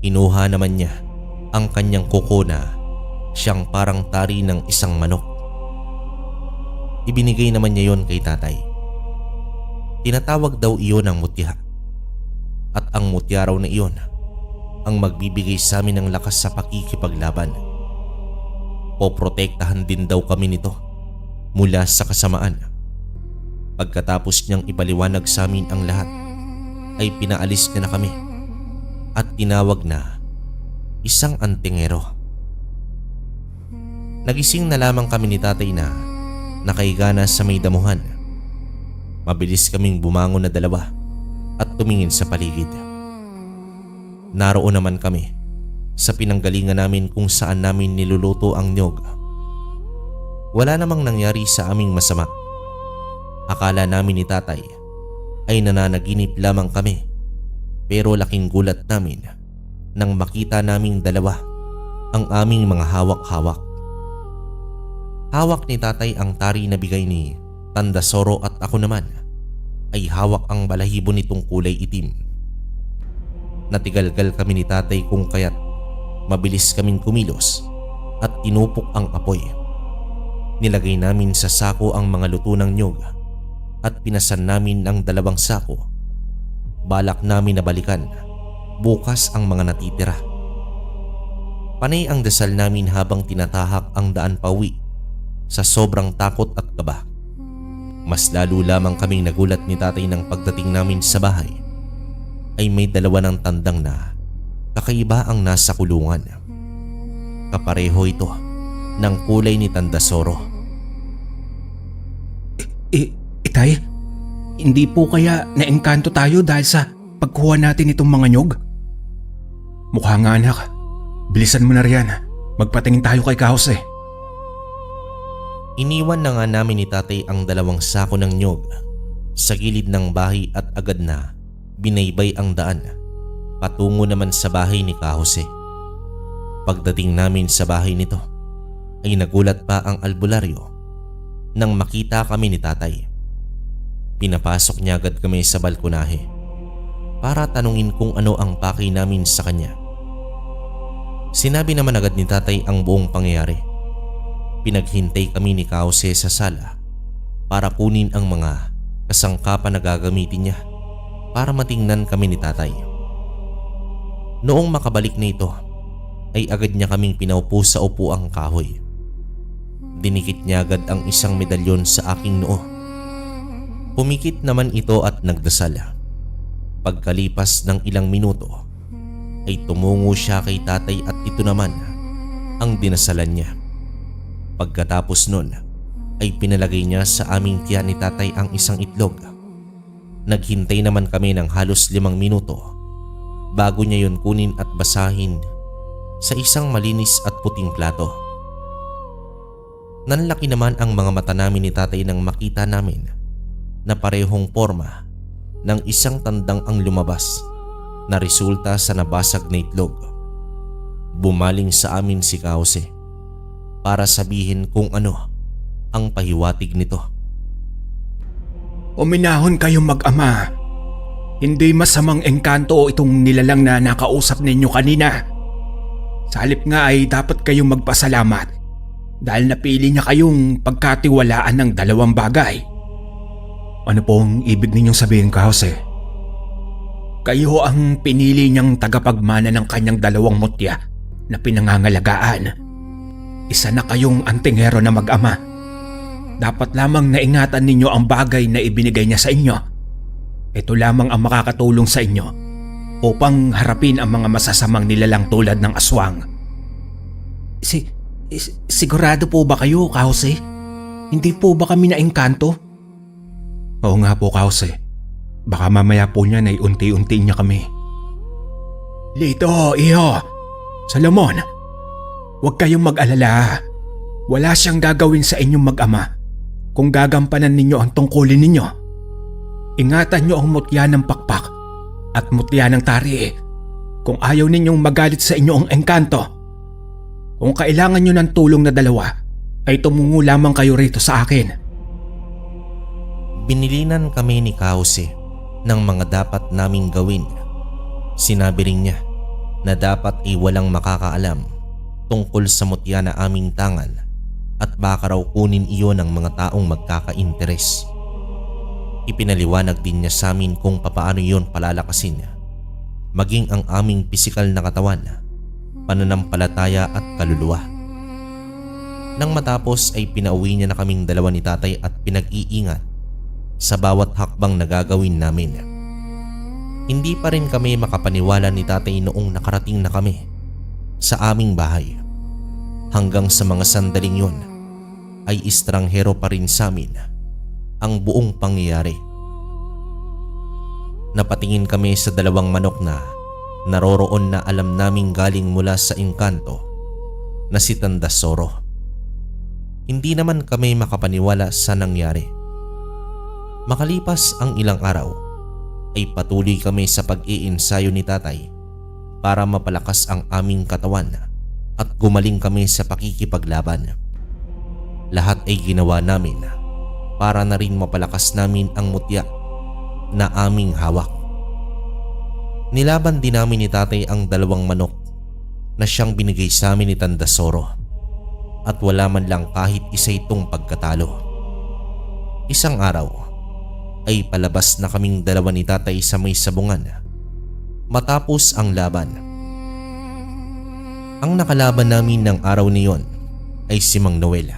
Inuha naman niya ang kanyang kuko na siyang parang tari ng isang manok. Ibinigay naman niya yon kay tatay. Tinatawag daw iyon ang mutya. At ang mutya raw na iyon ang magbibigay sa amin ng lakas sa pakikipaglaban. Poprotektahan din daw kami nito mula sa kasamaan. Pagkatapos niyang ipaliwanag sa amin ang lahat, ay pinaalis niya na kami at tinawag na isang antingero. Nagising na lamang kami ni tatay na nakahiga na sa may damuhan. Mabilis kaming bumangon na dalawa at tumingin sa paligid. Naroon naman kami sa pinanggalingan namin kung saan namin niluluto ang niyog. Wala namang nangyari sa aming masama. Akala namin ni tatay ay nananaginip lamang kami, pero laking gulat namin nang makita naming dalawa ang aming mga hawak-hawak. Hawak ni tatay ang tari na bigay ni Tandasoro at ako naman ay hawak ang balahibo nitong kulay itim. Natigalgal kami ni tatay kung kaya't mabilis kaming kumilos at inupok ang apoy. Nilagay namin sa sako ang mga luto ng niyog at pinasan namin ang dalawang sako. Balak namin na balikan bukas ang mga natitira. Panay ang dasal namin habang tinatahak ang daan pauwi sa sobrang takot at kaba. Mas lalo lamang kaming nagulat ni tatay nang pagdating namin sa bahay ay may dalawa ng tandang na kakaiba ang nasa kulungan. Kapareho ito ng kulay ni Tandasoro.
Itay, hindi po kaya naengkanto tayo dahil sa pagkuha natin itong mga nyog? Mukha nga anak, bilisan mo na riyan. Magpatingin tayo kay Kahos eh.
Iniwan na nga namin ni tatay ang dalawang sako ng nyog sa gilid ng bahay at agad na binaybay ang daan patungo naman sa bahay ni Kahose. Pagdating namin sa bahay nito ay nagulat pa ang albularyo nang makita kami ni tatay. Pinapasok niya agad kami sa balkonahe para tanungin kung ano ang pakay namin sa kanya. Sinabi naman agad ni tatay ang buong pangyayari. Pinaghintay kami ni Kause sa sala para kunin ang mga kasangkapan na gagamitin niya para matingnan kami ni tatay. Noong makabalik na ito ay agad niya kaming pinaupo sa upuang kahoy. Dinikit niya agad ang isang medalyon sa aking noo. Pumikit naman ito at nagdasal. Pagkalipas ng ilang minuto ay tumungo siya kay tatay at ito naman ang dinasalan niya. Pagkatapos nun ay pinalagay niya sa aming tiyan ni tatay ang isang itlog. Naghintay naman kami ng halos 5 minuto bago niya yun kunin at basahin sa isang malinis at puting plato. Nanlaki naman ang mga mata namin ni tatay nang makita namin na parehong forma ng isang tandang ang lumabas na resulta sa nabasag na itlog. Bumaling sa amin si Kause para sabihin kung ano ang pahiwatig nito.
Uminahon kayong mag-ama. Hindi masamang engkanto itong nilalang na nakausap ninyo kanina. Sa halip nga ay dapat kayong magpasalamat dahil napili niya kayong pagkatiwalaan ng 2 bagay. Ano pong ibig ninyong sabihin, Kause? Kayo ang pinili niyang tagapagmana ng kanyang 2 mutya na pinangangalagaan. Isa na kayong antingero na mag-ama. Dapat lamang naingatan ninyo ang bagay na ibinigay niya sa inyo. Ito lamang ang makakatulong sa inyo upang harapin ang mga masasamang nilalang tulad ng aswang. Sigurado po ba kayo, Kause? Hindi po ba kami naengkanto? Oo nga po, Kause. Baka mamaya po niyan ay unti-unti niya kami. Lito, iho. Solomon, huwag kayong mag-alala. Wala siyang gagawin sa inyong mag-ama kung gagampanan ninyo ang tungkulin ninyo. Ingatan niyo ang mutya ng pakpak at mutya ng tari kung ayaw ninyong magalit sa inyo ang engkanto. Kung kailangan niyo ng tulong na 2, ay tumungo lamang kayo rito sa akin.
Binilinan kami ni Kause ng mga dapat naming gawin. Sinabi rin niya na dapat ay walang makakaalam tungkol sa mutya na aming tangan at baka raw kunin iyon ng mga taong magkaka-interes. Ipinaliwanag din niya sa amin kung papaano iyon palalakasin, maging ang aming pisikal na katawan, pananampalataya at kaluluwa. Nang matapos ay pinauwi niya na kaming 2 ni tatay at pinag-iingat sa bawat hakbang na gagawin namin. Hindi pa rin kami makapaniwala ni tatay noong nakarating na kami sa aming bahay. Hanggang sa mga sandaling yon ay estranghero pa rin sa amin ang buong pangyayari. Napatingin kami sa 2 manok na naroroon na alam naming galing mula sa engkanto na si Tandasoro. Hindi naman kami makapaniwala sa nangyari. Makalipas ang ilang araw ay patuloy kami sa pag-iinsayo ni tatay para mapalakas ang aming katawan at gumaling kami sa pakikipaglaban. Lahat ay ginawa namin para na rin mapalakas namin ang mutya na aming hawak. Nilaban din namin ni tatay ang 2 manok na siyang binigay sa amin ni Tandasoro at wala man lang kahit isa itong pagkatalo. Isang araw ay palabas na kaming 2 ni tatay sa may sabungan matapos ang laban. Ang nakalaban namin ng araw niyon ay si Mang Noel.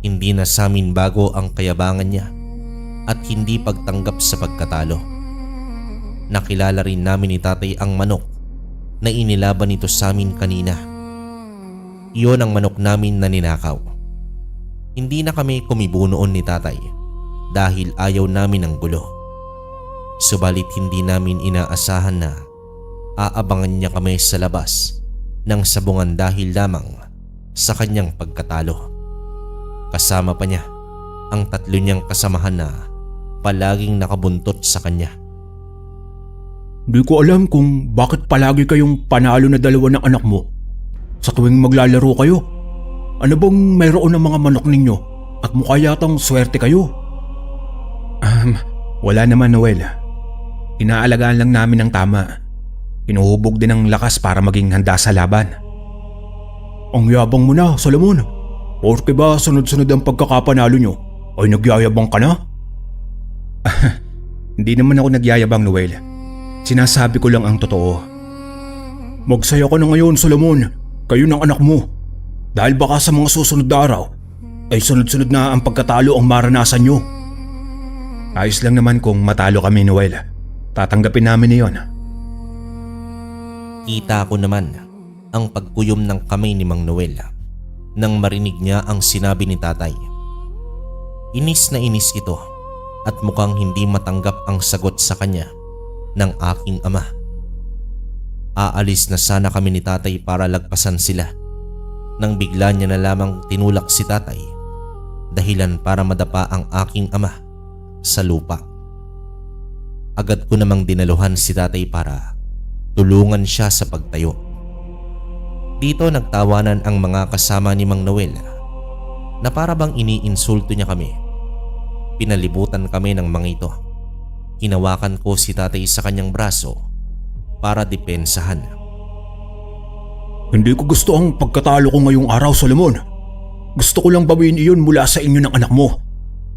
Hindi na sa amin bago ang kayabangan niya at hindi pagtanggap sa pagkatalo. Nakilala rin namin ni tatay ang manok na inilaban nito sa amin kanina. Iyon ang manok namin na ninakaw. Hindi na kami kumibo noon ni tatay dahil ayaw namin ng gulo. Subalit hindi namin inaasahan na aabangan niya kami sa labas ng sabungan dahil lamang sa kanyang pagkatalo. Kasama pa niya ang 3 niyang kasamahan na palaging nakabuntot sa kanya.
Di ko alam kung bakit palagi kayong panalo na 2 ng anak mo sa tuwing maglalaro kayo. Ano bang mayroon ng mga manok ninyo at mukha yatang swerte kayo? Wala naman, Noel. Inaalagaan lang namin ng tama.
Hinuhubog din ng lakas para maging handa sa laban.
Ang yabang mo na, Solomon. Porke ba sunod-sunod ang pagkakapanalo nyo ay nagyayabang ka na?
Hindi naman ako nagyayabang, Noel. Sinasabi ko lang ang totoo.
Magsaya ka na ngayon, Solomon. Kayo ng anak mo. Dahil baka sa mga susunod na araw ay sunod-sunod na ang pagkatalo ang maranasan nyo.
Ayos lang naman kung matalo kami, Noel. Tatanggapin namin iyon.
Kita ko naman ang pagkuyom ng kamay ni Mang Noel nang marinig niya ang sinabi ni tatay. Inis na inis ito at mukhang hindi matanggap ang sagot sa kanya ng aking ama. Aalis na sana kami ni tatay para lagpasan sila nang bigla niya na lamang tinulak si tatay, dahilan para madapa ang aking ama sa lupa. Agad ko namang dinaluhan si tatay para tulungan siya sa pagtayo. Dito nagtawanan ang mga kasama ni Mang Noel na para bang iniinsulto niya kami. Pinalibutan kami ng mga ito. Hinawakan ko si tatay sa kanyang braso para depensahan.
Hindi ko gusto ang pagkatalo ko ngayong araw, Solomon. Gusto ko lang bawiin iyon mula sa inyo ng anak mo.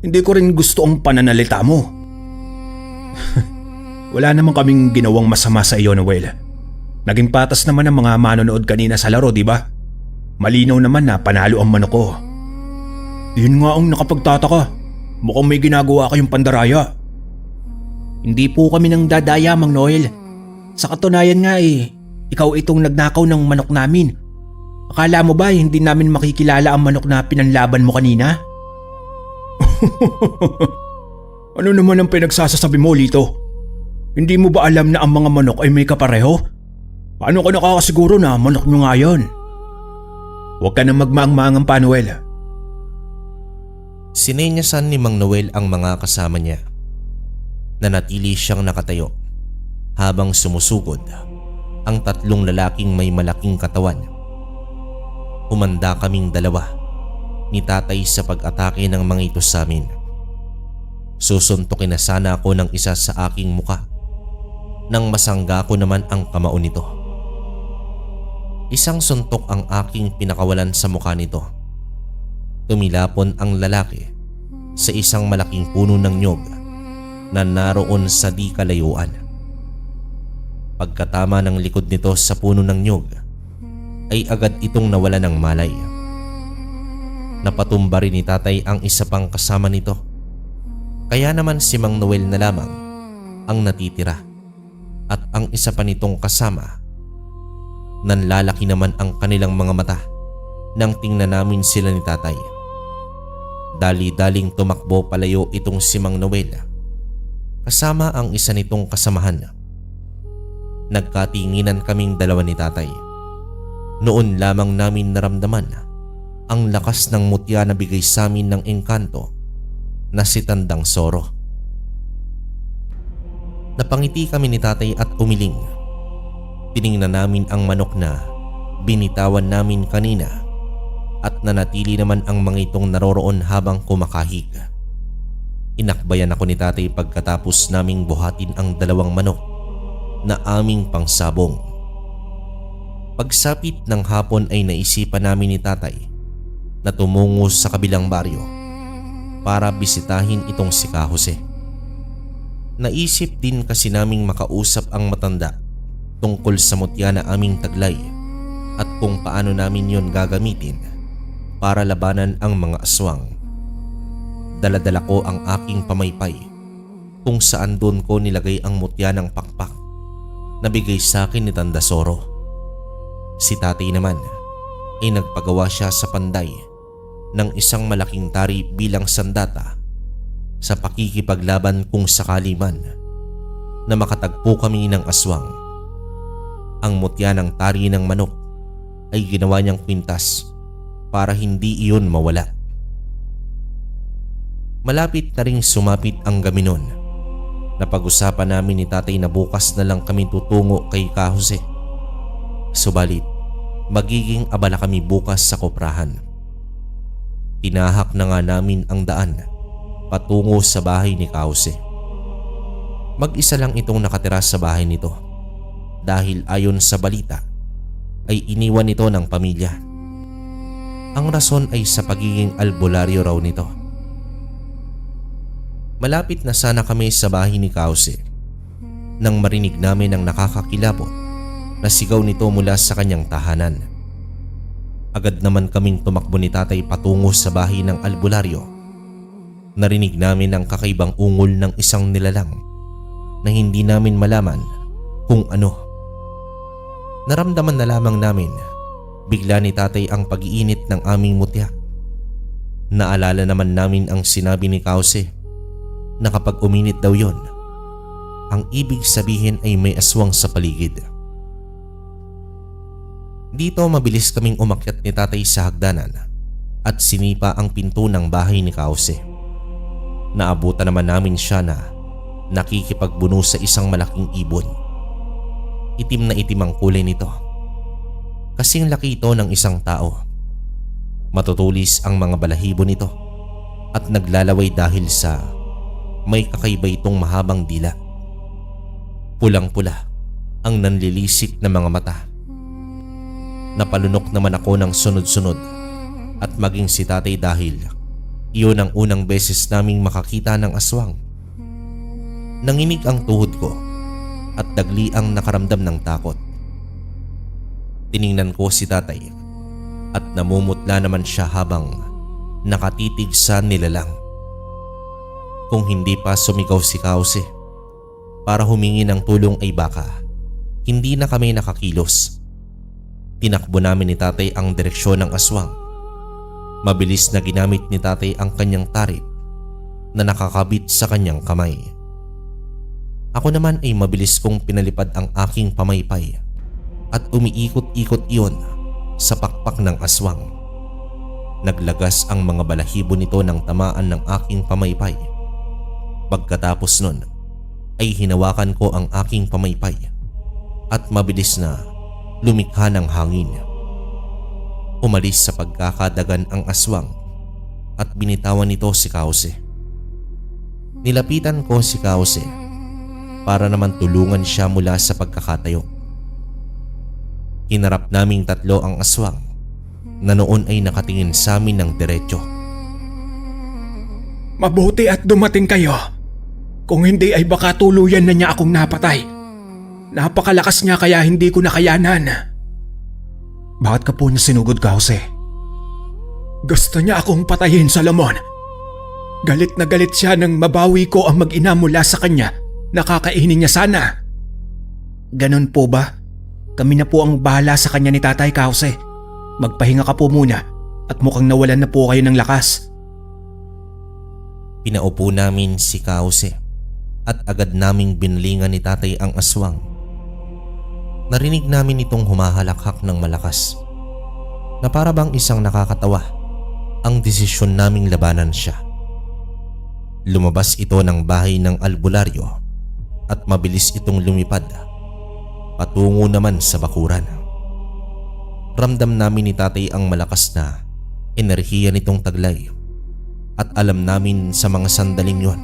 Hindi ko rin gusto ang pananalita mo.
Wala naman kaming ginawang masama sa iyo, Noel. Naging patas naman ang mga manonood kanina sa laro, di ba? Malinaw naman na panalo ang manok ko.
Yun nga ang nakapagtataka. Mukhang may ginagawa kayong pandaraya.
Hindi po kami nang dadaya, Mang Noel. Sa katunayan nga ikaw itong nagnakaw ng manok namin. Akala mo ba hindi namin makikilala ang manok na pinanlaban mo kanina?
Ano naman ang pinagsasasabi mo, Lito? Hindi mo ba alam na ang mga manok ay may kapareho? Paano ka nakakasiguro na manok nyo nga yan?
Huwag ka nang magmaang-maangang pa, Noel.
Sinenyasan ni Mang Noel ang mga kasama niya. Nanatili siyang nakatayo habang sumusugod ang tatlong lalaking may malaking katawan. Humanda kaming dalawa ni tatay sa pag-atake ng mga ito sa amin. Susuntukin na sana ako ng isa sa aking muka nang masangga ko naman ang kamao nito. Isang suntok ang aking pinakawalan sa mukha nito. Tumilapon ang lalaki sa isang malaking puno ng nyog na naroon sa di kalayuan. Pagkatama ng likod nito sa puno ng nyog ay agad itong nawala ng malay. Napatumba rin ni tatay ang isa pang kasama nito. Kaya naman si Mang Noel na lamang ang natitira at ang isa pa nitong kasama. Nanlalaki naman ang kanilang mga mata nang tingnan namin sila ni tatay. Dali-daling tumakbo palayo itong si Mang Noel kasama ang isa nitong kasamahan. Nagkatinginan kaming dalawa ni tatay. Noon lamang namin naramdaman ang lakas ng mutya na bigay sa amin ng engkanto na si Tandang Soro. Napangiti kami ni tatay at umiling. Tiningnan namin ang manok na binitawan namin kanina at nanatili naman ang mga itong naroroon habang kumakahig. Inakbayan ako ni tatay pagkatapos naming buhatin ang dalawang manok na aming pangsabong. Pagsapit ng hapon ay naisipan namin ni tatay na tumungo sa kabilang baryo para bisitahin itong si Ka Jose. Naisip din kasi naming makausap ang matanda tungkol sa mutya na aming taglay at kung paano namin yon gagamitin para labanan ang mga aswang. Daladala ko ang aking pamaypay kung saan doon ko nilagay ang mutya ng pakpak na bigay sa akin ni Tanda Soro. Si tatay naman ay nagpagawa siya sa panday ng isang malaking tari bilang sandata sa pakikipaglaban kung sakali man na makatagpo kami ng aswang. Ang mutya ng tari ng manok ay ginawa niyang kwintas para hindi iyon mawala. Malapit na ring sumapit ang gaminon. Napag-usapan namin ni tatay na bukas na lang kami tutungo kay Ka Jose. Subalit, magiging abala kami bukas sa koprahan. Tinahak na nga namin ang daan patungo sa bahay ni Ka Jose. Mag-isa lang itong nakatira sa bahay nito dahil ayon sa balita ay iniwan nito ng pamilya. Ang rason ay sa pagiging albularyo raw nito. Malapit na sana kami sa bahay ni Kause nang marinig namin ang nakakakilabot na sigaw nito mula sa kanyang tahanan. Agad naman kaming tumakbo ni tatay patungo sa bahay ng albularyo. Narinig namin ang kakaibang ungol ng isang nilalang na hindi namin malaman kung ano. Naramdaman na lamang namin bigla ni tatay ang pag-iinit ng aming mutya. Naalala naman namin ang sinabi ni Kause na kapag uminit daw yon, ang ibig sabihin ay may aswang sa paligid. Dito mabilis kaming umakyat ni tatay sa hagdanan at sinipa ang pinto ng bahay ni Kause. Naabutan naman namin siya na nakikipagbuno sa isang malaking ibon. Itim na itim ang kulay nito. Kasing laki ito ng isang tao. Matutulis ang mga balahibo nito at naglalaway dahil sa may kakaiba itong mahabang dila. Pulang-pula ang nanlilisik na mga mata. Napalunok naman ako ng sunod-sunod at maging si tatay dahil iyon ang unang beses naming makakita ng aswang. Nanginig ang tuhod ko at dagli ang nakaramdam ng takot. Tiningnan ko si tatay at namumutla naman siya habang nakatitig sa nilalang. Kung hindi pa sumigaw si Kause para humingi ng tulong ay baka hindi na kami nakakilos. Tinakbo namin ni tatay ang direksyon ng aswang. Mabilis na ginamit ni tatay ang kanyang tarit na nakakabit sa kanyang kamay. Ako naman ay mabilis kong pinalipad ang aking pamaypay at umiikot-ikot iyon sa pakpak ng aswang. Naglagas ang mga balahibo nito ng tamaan ng aking pamaypay. Pagkatapos nun ay hinawakan ko ang aking pamaypay at mabilis na lumikha ng hangin. Umalis sa pagkakadagan ang aswang at binitawan nito si Kause. Nilapitan ko si Kause para naman tulungan siya mula sa pagkakatayo. Hinarap naming tatlo ang aswang na noon ay nakatingin sa amin ng diretso.
Mabuti at dumating kayo. Kung hindi ay baka tuluyan na niya akong napatay. Napakalakas niya kaya hindi ko nakayanan. Bakit ka po niya sinugod, Kause? Gusto niya akong patayin, Solomon. Galit na galit siya nang mabawi ko ang mag-ina mula sa kanya. Nakakainin niya sana. Ganon po ba? Kami na po ang bahala sa kanya ni Tatay, Kause. Magpahinga ka po muna at mukhang nawalan na po kayo ng lakas.
Pinaupo namin si Kause at agad naming binlingan ni tatay ang aswang. Narinig namin itong humahalakhak ng malakas na para bang isang nakakatawa ang desisyon naming labanan siya. Lumabas ito ng bahay ng albularyo at mabilis itong lumipad patungo naman sa bakuran. Ramdam namin ni tatay ang malakas na enerhiya nitong taglay at alam namin sa mga sandaling yon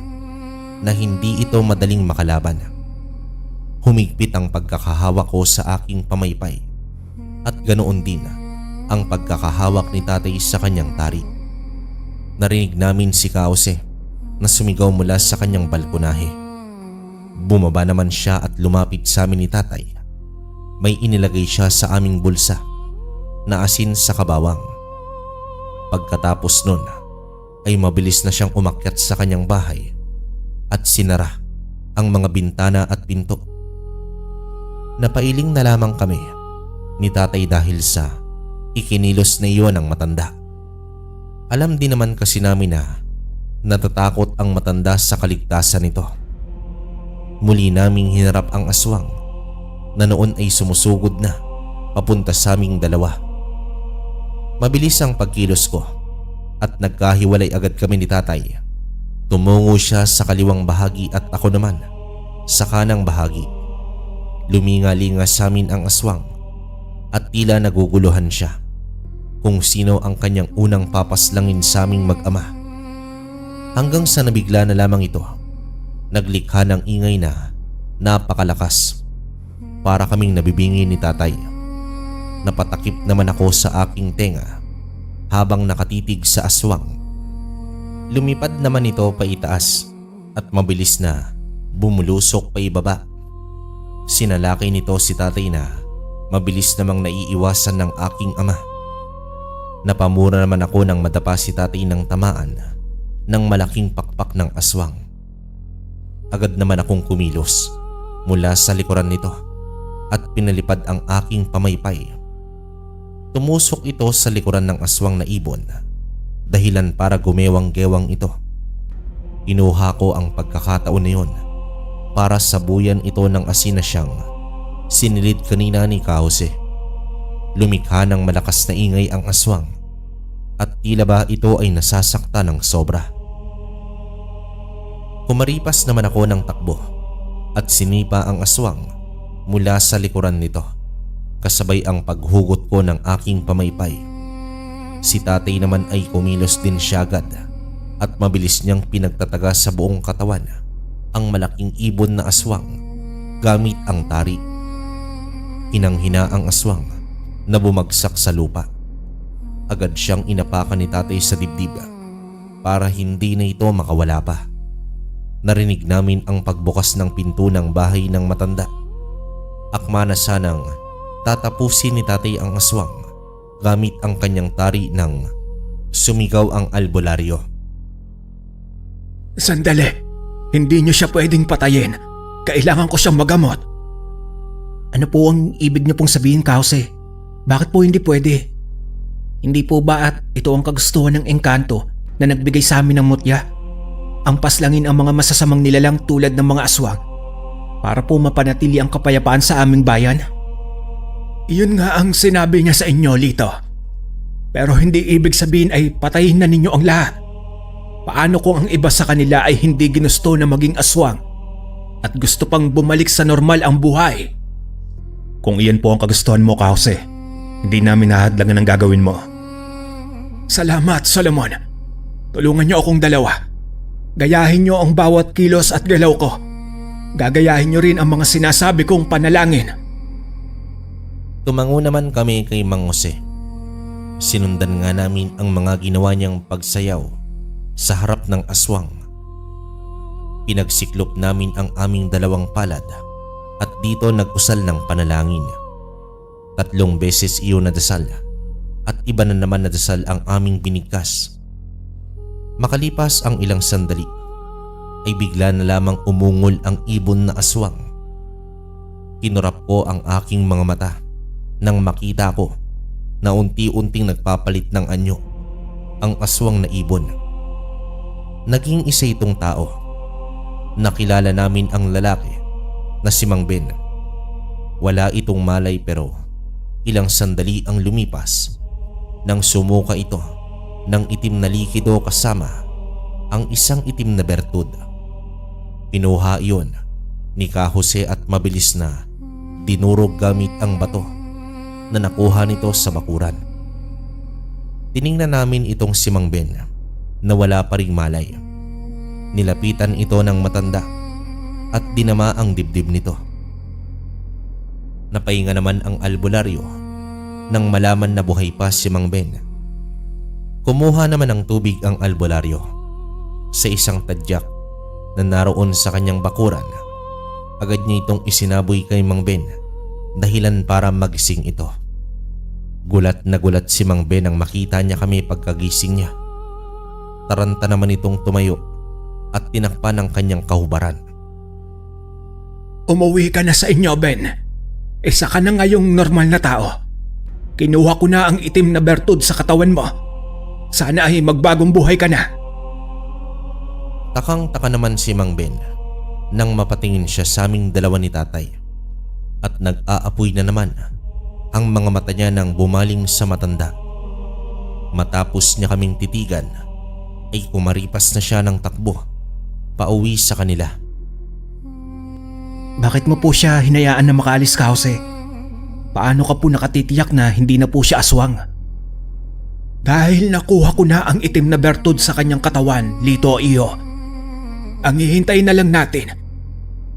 na hindi ito madaling makalaban. Humigpit ang pagkakahawak ko sa aking pamaypay at ganoon din ang pagkakahawak ni tatay sa kanyang tari. Narinig namin si Kause na sumigaw mula sa kanyang balkonahe. Bumaba naman siya at lumapit sa amin ni tatay. May inilagay siya sa aming bulsa na asin sa kabawang. Pagkatapos nun ay mabilis na siyang umakyat sa kanyang bahay at sinara ang mga bintana at pinto. Napailing na lamang kami ni tatay dahil sa ikinilos na iyon ng matanda. Alam din naman kasi namin na natatakot ang matanda sa kaligtasan nito. Muli naming hinarap ang aswang na noon ay sumusugod na papunta sa aming dalawa. Mabilis ang pagkilos ko at nagkahiwalay agad kami ni tatay. Tumungo siya sa kaliwang bahagi at ako naman sa kanang bahagi. Luminga-linga sa amin ang aswang at tila naguguluhan siya kung sino ang kanyang unang papaslangin sa aming mag-ama. Hanggang sa nabigla na lamang ito, naglikha ng ingay na napakalakas. Para kaming nabibingi ni tatay. Napatakip naman ako sa aking tenga habang nakatitig sa aswang. Lumipad naman ito pa itaas at mabilis na bumulusok pa ibaba. Sinalakay nito si tatay na mabilis namang naiiwasan ng aking ama. Napamura naman ako nang madapa si tatay ng tamaan ng malaking pakpak ng aswang. Agad naman akong kumilos mula sa likuran nito at pinalipad ang aking pamaypay. Tumusok ito sa likuran ng aswang na ibon, dahilan para gumewang-gewang ito. Kinuha ko ang pagkakataon na yun para sabuyan ito ng asin na siyang sinilid kanina ni Kahose. Lumikha ng malakas na ingay ang aswang at tila ba ito ay nasasakta ng sobra. Kumaripas naman ako ng takbo at sinipa ang aswang mula sa likuran nito, kasabay ang paghugot ko ng aking pamaypay. Si tatay naman ay kumilos din siya agad at mabilis niyang pinagtataga sa buong katawan ang malaking ibon na aswang gamit ang tari. Hinang-hina ang aswang na bumagsak sa lupa. Agad siyang inapakan ni tatay sa dibdib para hindi na ito makawala pa. Narinig namin ang pagbukas ng pinto ng bahay ng matanda. Akma na sanang tatapusin ni tatay ang aswang gamit ang kanyang tari nang sumigaw ang albularyo.
Sandali, hindi niyo siya pwedeng patayin. Kailangan ko siyang magamot. Ano po ang ibig niyo pong sabihin, Kahose? Bakit po hindi pwede? Hindi po ba at ito ang kagustuhan ng engkanto na nagbigay sa amin ng mutya? Ang paslangin ang mga masasamang nilalang tulad ng mga aswang para po mapanatili ang kapayapaan sa aming bayan? Iyon nga ang sinabi niya sa inyo, Lito. Pero hindi ibig sabihin ay patayin na ninyo ang lahat. Paano kung ang iba sa kanila ay hindi ginusto na maging aswang at gusto pang bumalik sa normal ang buhay? Kung iyan po ang kagustuhan mo, Kahose, hindi namin nahadlangan ang gagawin mo. Salamat, Solomon. Tulungan niyo akong dalawa. Gayahin niyo ang bawat kilos at galaw ko. Gagayahin niyo rin ang mga sinasabi kong panalangin.
Tumango naman kami kay Mang Jose. Sinundan nga namin ang mga ginawa niyang pagsayaw sa harap ng aswang. Pinagsiklop namin ang aming dalawang palad at dito nag-usal ng panalangin. 3 beses iyon nadasal at iba na naman nadasal ang aming binigkas. Makalipas ang ilang sandali ay bigla na lamang umungol ang ibon na aswang. Kinurap ko ang aking mga mata nang makita ko na unti-unting nagpapalit ng anyo ang aswang na ibon. Naging isa itong tao. Nakilala namin ang lalaki na si Mang Ben. Wala itong malay pero ilang sandali ang lumipas nang sumuka ito ng itim na likido kasama ang isang itim na bertud. Pinuha iyon ni Kahose at mabilis na dinurog gamit ang bato na nakuha nito sa bakuran. Tiningnan namin itong si Mang Ben na wala pa ring malay. Nilapitan ito ng matanda at dinama ang dibdib nito. Napahinga naman ang albularyo nang malaman na buhay pa si Mang Ben. Kumuha naman ng tubig ang albularyo sa isang tadyak na naroon sa kanyang bakuran. Agad niya itong isinaboy kay Mang Ben, dahilan para magising ito. Gulat na gulat si Mang Ben nang makita niya kami pagkagising niya. Taranta naman itong tumayo at tinakpan ang kanyang kahubaran.
Umuwi ka na sa inyo, Ben. Isa ka na ngayong normal na tao. Kinuha ko na ang itim na bertud sa katawan mo. Sana ay magbagong buhay ka na.
Takang-taka naman si Mang Ben nang mapatingin siya sa aming dalawa ni tatay at nag-aapoy na naman ang mga mata niya nang bumaling sa matanda. Matapos niya kaming titigan ay kumaripas na siya ng takbo pauwi sa kanila.
Bakit mo po siya hinayaan na makaalis, Kahose? Paano ka po nakatitiyak na hindi na po siya aswang? Dahil nakuha ko na ang itim na bertud sa kanyang katawan, Lito Iyo. Ang hihintay na lang natin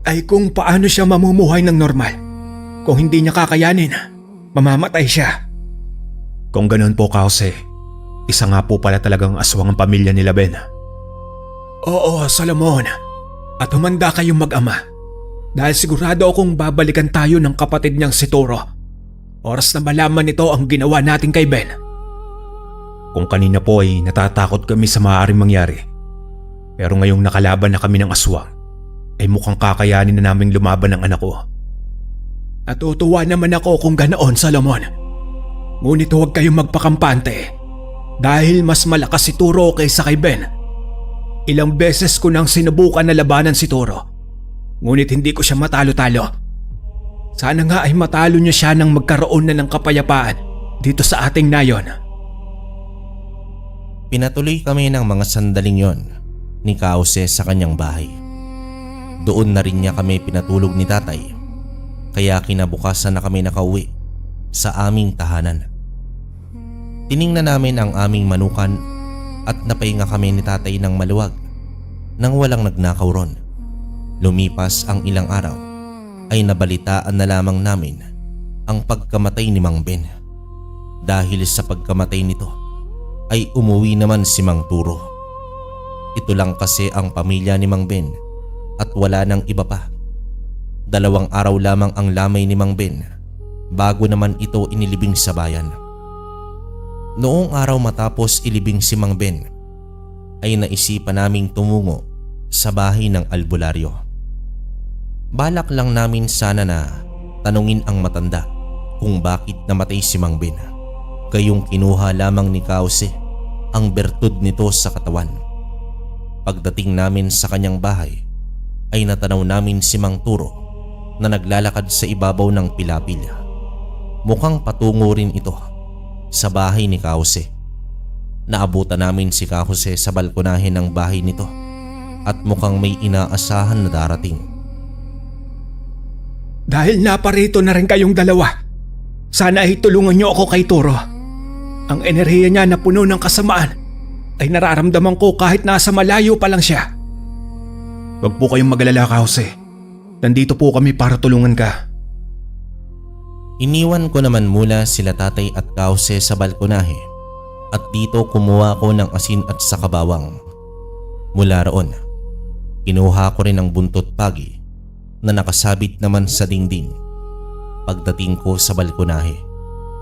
ay kung paano siya mamumuhay ng normal. Kung hindi niya kakayanin, mamamatay siya.
Kung ganun po, Kause, isa nga po pala talagang aswang ang pamilya nila Ben. Oo, Solomon. At humanda kayong mag-ama. Dahil sigurado akong babalikan tayo ng kapatid niyang si Turo. Oras na malaman nito ang ginawa natin kay Ben. Kung kanina po ay natatakot kami sa maaaring mangyari. Pero ngayong nakalaban na kami ng aswang, ay mukhang kakayanin na naming lumaban ng anak ko. Natutuwa naman ako kung ganoon, Solomon. Ngunit huwag kayong magpakampante. Dahil mas malakas si Turo kaysa kay Ben. Ilang beses ko nang sinubukan na labanan si Turo. Ngunit hindi ko siya matalo-talo. Sana nga ay matalo niya siya nang magkaroon na ng kapayapaan dito sa ating nayon.
Pinatuloy kami ng mga sandaling yon ni Kause sa kanyang bahay. Doon na rin niya kami pinatulog ni tatay, kaya kinabukasan na kami nakauwi sa aming tahanan. Tiningnan namin ang aming manukan at napahinga kami ni tatay ng maluwag nang walang nagnakaw ron. Lumipas ang ilang araw ay nabalitaan na lamang namin ang pagkamatay ni Mang Ben. Dahil sa pagkamatay nito ay umuwi naman si Mang Turo. Ito lang kasi ang pamilya ni Mang Ben at wala nang iba pa. 2 araw lamang ang lamay ni Mang Ben bago naman ito inilibing sa bayan. Noong araw matapos ilibing si Mang Ben ay naisipan naming tumungo sa bahay ng albularyo. Balak lang namin sana na tanungin ang matanda kung bakit namatay si Mang Ben. Gayong kinuha lamang ni Kause ang bertud nito sa katawan. Pagdating namin sa kanyang bahay ay natanaw namin si Mang Turo na naglalakad sa ibabaw ng pilapil. Mukhang patungo rin ito sa bahay ni Kause. Naabutan namin si Kause sa balkonahe ng bahay nito at mukhang may inaasahan na darating.
Dahil naparito na rin kayong dalawa, sana ay tulungan niyo ako kay Turo. Ang enerhiya niya na puno ng kasamaan ay nararamdaman ko kahit nasa malayo pa lang siya. Huwag po kayong mag-alala, Kause. Nandito po kami para tulungan ka.
Iniwan ko naman mula sila tatay at Kause sa balkonahe at dito kumuha ko ng asin at sakabawang. Mula roon, kinuha ko rin ang buntot pagi na nakasabit naman sa dingding. Pagdating ko sa balkonahe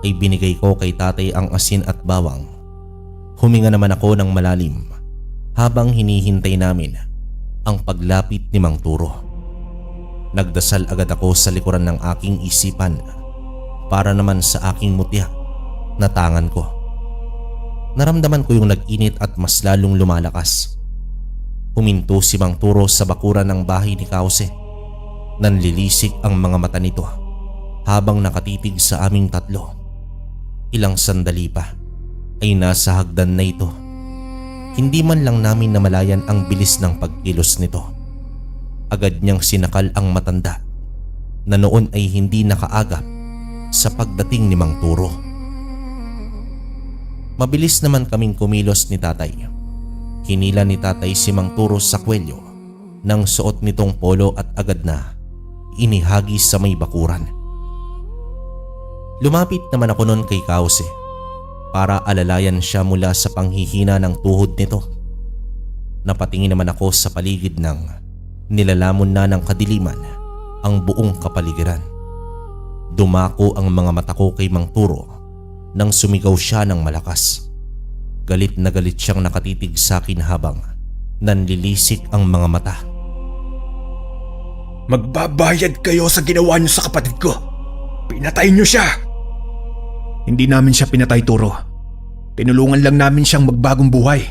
ay binigay ko kay tatay ang asin at bawang. Huminga naman ako ng malalim habang hinihintay namin ang paglapit ni Mang Turo. Nagdasal agad ako sa likuran ng aking isipan para naman sa aking mutya na tangan ko. Naramdaman ko yung nag-init at mas lalong lumalakas. Huminto si Mang Turo sa bakuran ng bahay ni Kause. Nanlilisik ang mga mata nito habang nakatitig sa aming tatlo. Ilang sandali pa ay nasa hagdan na ito. Hindi man lang namin namalayan ang bilis ng pagkilos nito. Agad niyang sinakal ang matanda na noon ay hindi nakaagap sa pagdating ni Mang Turo. Mabilis naman kaming kumilos ni tatay. Hinila ni tatay si Mang Turo sa kwelyo nang suot nitong polo at agad na inihagi sa may bakuran. Lumapit naman ako noon kay Kause para alalayan siya mula sa panghihina ng tuhod nito. Napatingin naman ako sa paligid ng nilalamon na ng kadiliman ang buong kapaligiran. Dumako ang mga mata ko kay Mang Turo nang sumigaw siya ng malakas. Galit na galit siyang nakatitig sa akin habang nanlilisik ang mga mata.
Magbabayad kayo sa ginawa niyo sa kapatid ko. Pinatay niyo siya.
Hindi namin siya pinatay, Turo. Tinulungan lang namin siyang magbagong buhay.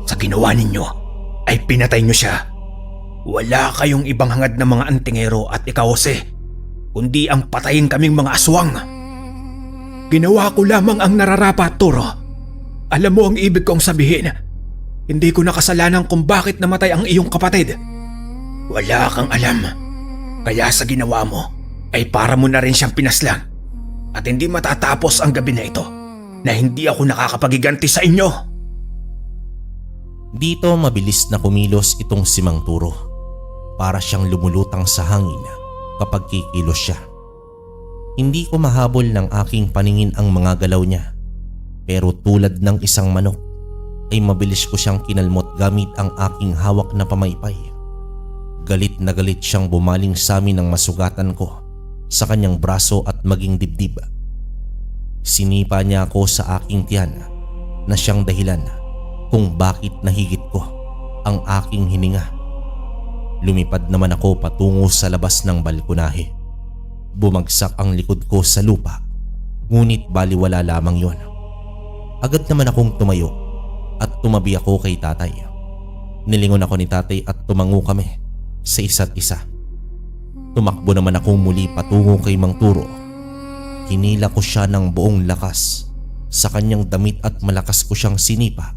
Sa ginawa ninyo ay pinatay niyo siya. Wala kayong ibang hangad na mga antingero at ikaw, Jose, kundi ang patayin kaming mga aswang. Ginawa ko lamang ang nararapat, Turo. Alam mo ang ibig kong sabihin. Hindi ko nakasalanan kung bakit namatay ang iyong kapatid. Wala kang alam. Kaya sa ginawa mo ay para mo na rin siyang pinaslang. At hindi matatapos ang gabi na ito na hindi ako nakakapagiganti sa inyo.
Dito mabilis na kumilos itong si Mang Turo. para siyang lumulutang sa hangin kapag kikilos siya. Hindi ko mahabol ng aking paningin ang mga galaw niya, pero tulad ng isang manok ay mabilis ko siyang kinalmot gamit ang aking hawak na pamaypay. Galit na galit siyang bumaling sa amin ng masugatan ko sa kanyang braso at maging dibdib. Sinipa niya ako sa aking tiyan na siyang dahilan kung bakit nahigit ko ang aking hininga. Lumipad naman ako patungo sa labas ng balkonahe. Bumagsak ang likod ko sa lupa, ngunit baliwala lamang yon. Agad naman akong tumayo at tumabi ako kay tatay. Nilingon ako ni tatay at tumango kami sa isa't isa. Tumakbo naman ako muli patungo kay Mang Turo. Hinila ko siya ng buong lakas sa kanyang damit at malakas ko siyang sinipa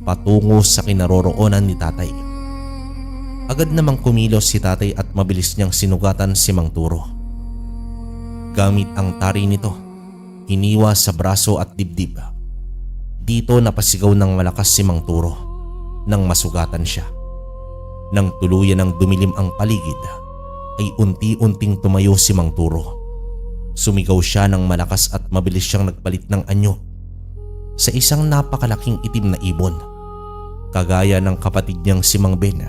patungo sa kinaroroonan ni tatay. Agad namang kumilos si tatay at mabilis niyang sinugatan si Mang Turo. Gamit ang tari nito, hiniwa sa braso at dibdib. Dito napasigaw ng malakas si Mang Turo nang masugatan siya. Nang tuluyan ng dumilim ang paligid, ay unti-unting tumayo si Mang Turo. Sumigaw siya ng malakas at mabilis siyang nagpalit ng anyo sa isang napakalaking itim na ibon. Kagaya ng kapatid niyang si Mang Ben,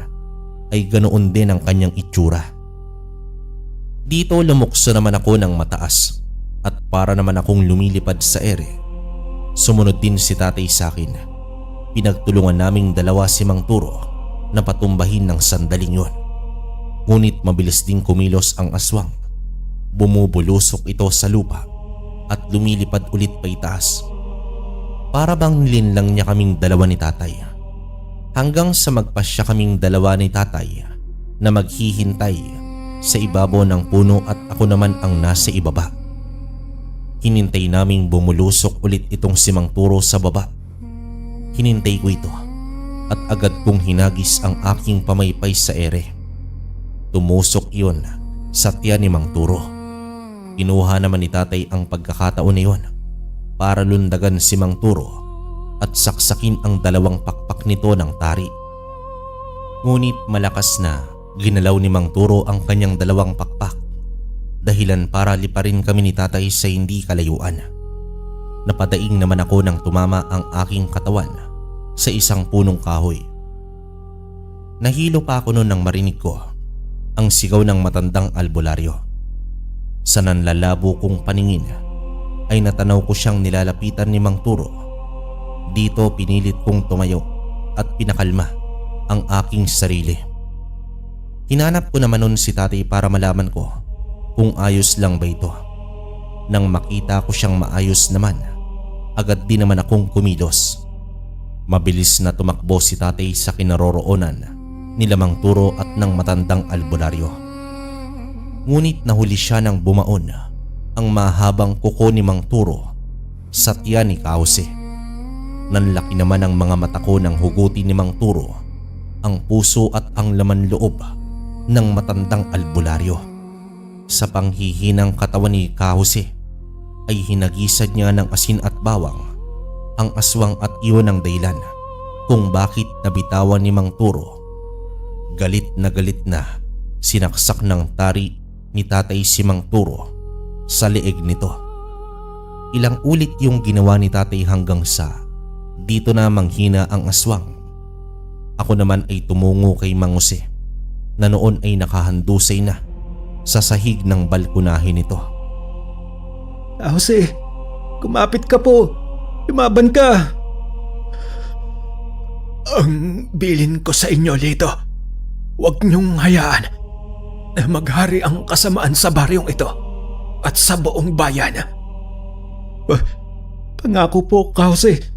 ay ganoon din ang kanyang itsura. Dito lumukso naman ako ng mataas at para naman akong lumilipad sa ere. Sumunod din si tatay sa akin. Pinagtulungan naming dalawa si Mang Turo na patumbahin ng sandaling yon. Ngunit mabilis ding kumilos ang aswang. Bumubulusok ito sa lupa at lumilipad ulit pa itaas. Para bang nilinlang niya kaming dalawa ni tatay. Hanggang sa magpasya kaming dalawa ni tatay na maghihintay sa ibabaw ng puno at ako naman ang nasa ibaba. Hinintay naming bumulusok ulit itong si Mang Turo sa baba. Hinintay ko ito at agad kong hinagis ang aking pamaypay sa ere. Tumusok iyon sa tiyan ni Mang Turo. Kinuha naman ni tatay ang pagkakataon na iyon para lundagan si Mang Turo at saksakin ang dalawang pakpak nito ng tari. Ngunit malakas na ginalaw ni Mang Turo ang kanyang dalawang pakpak, dahilan para liparin kami ni tatay sa hindi kalayuan. Napadaing naman ako nang tumama ang aking katawan sa isang punong kahoy. Nahilo pa ako noon nang marinig ko ang sigaw ng matandang albularyo. Sa nanlalabo kong paningin ay natanaw ko siyang nilalapitan ni Mang Turo. Dito pinilit kong tumayo at pinakalma ang aking sarili. Hinanap ko naman noon si tatay para malaman ko kung ayos lang ba ito. Nang makita ko siyang maayos naman, agad din naman akong kumilos. Mabilis na tumakbo si tatay sa kinaroroonan ni Mang Turo at ng matandang albularyo. Ngunit nahuli siya nang bumaon ang mahabang kuko ni Mang Turo sa tiyan ni Kause. Nanlaki naman ang mga mata ko nang hugutin ni Mang Turo ang puso at ang laman loob ng matandang albularyo. Sa panghihinang katawan ni Kause ay hinagisan niya ng asin at bawang ang aswang at iyon ang dahilan kung bakit nabitawan ni Mang Turo. Galit na sinaksak ng tari ni tatay si Mang Turo sa leeg nito. Ilang ulit yung ginawa ni tatay hanggang sa dito na manghina ang aswang. Ako naman ay tumungo kay Mang Jose na noon ay nakahandusay na sa sahig ng balkonahe nito.
Jose, kumapit ka po. Lumaban ka. Ang bilin ko sa inyo, Lito, huwag niyong hayaan na maghari ang kasamaan sa baryong ito at sa buong bayan. Pangako po, Jose.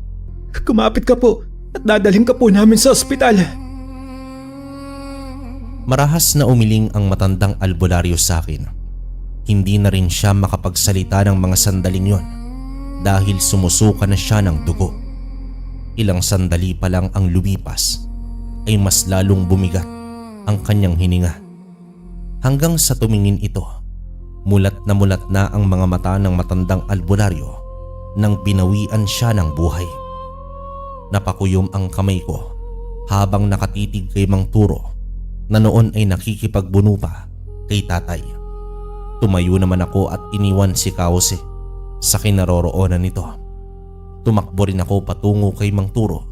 Kumapit ka po at dadalhin ka po namin sa ospital.
Marahas na umiling ang matandang albularyo sa akin. Hindi na rin siya makapagsalita ng mga sandaling yon dahil sumusuka na siya ng dugo. Ilang sandali pa lang ang lumipas ay mas lalong bumigat ang kanyang hininga. Hanggang sa tumingin ito, mulat na ang mga mata ng matandang albularyo nang binawian siya ng buhay. Napakuyom ang kamay ko habang nakatitig kay Mang Turo na noon ay nakikipagbuno pa kay tatay. Tumayo naman ako at iniwan si Kause sa kinaroroonan nito. Tumakbo rin ako patungo kay Mang Turo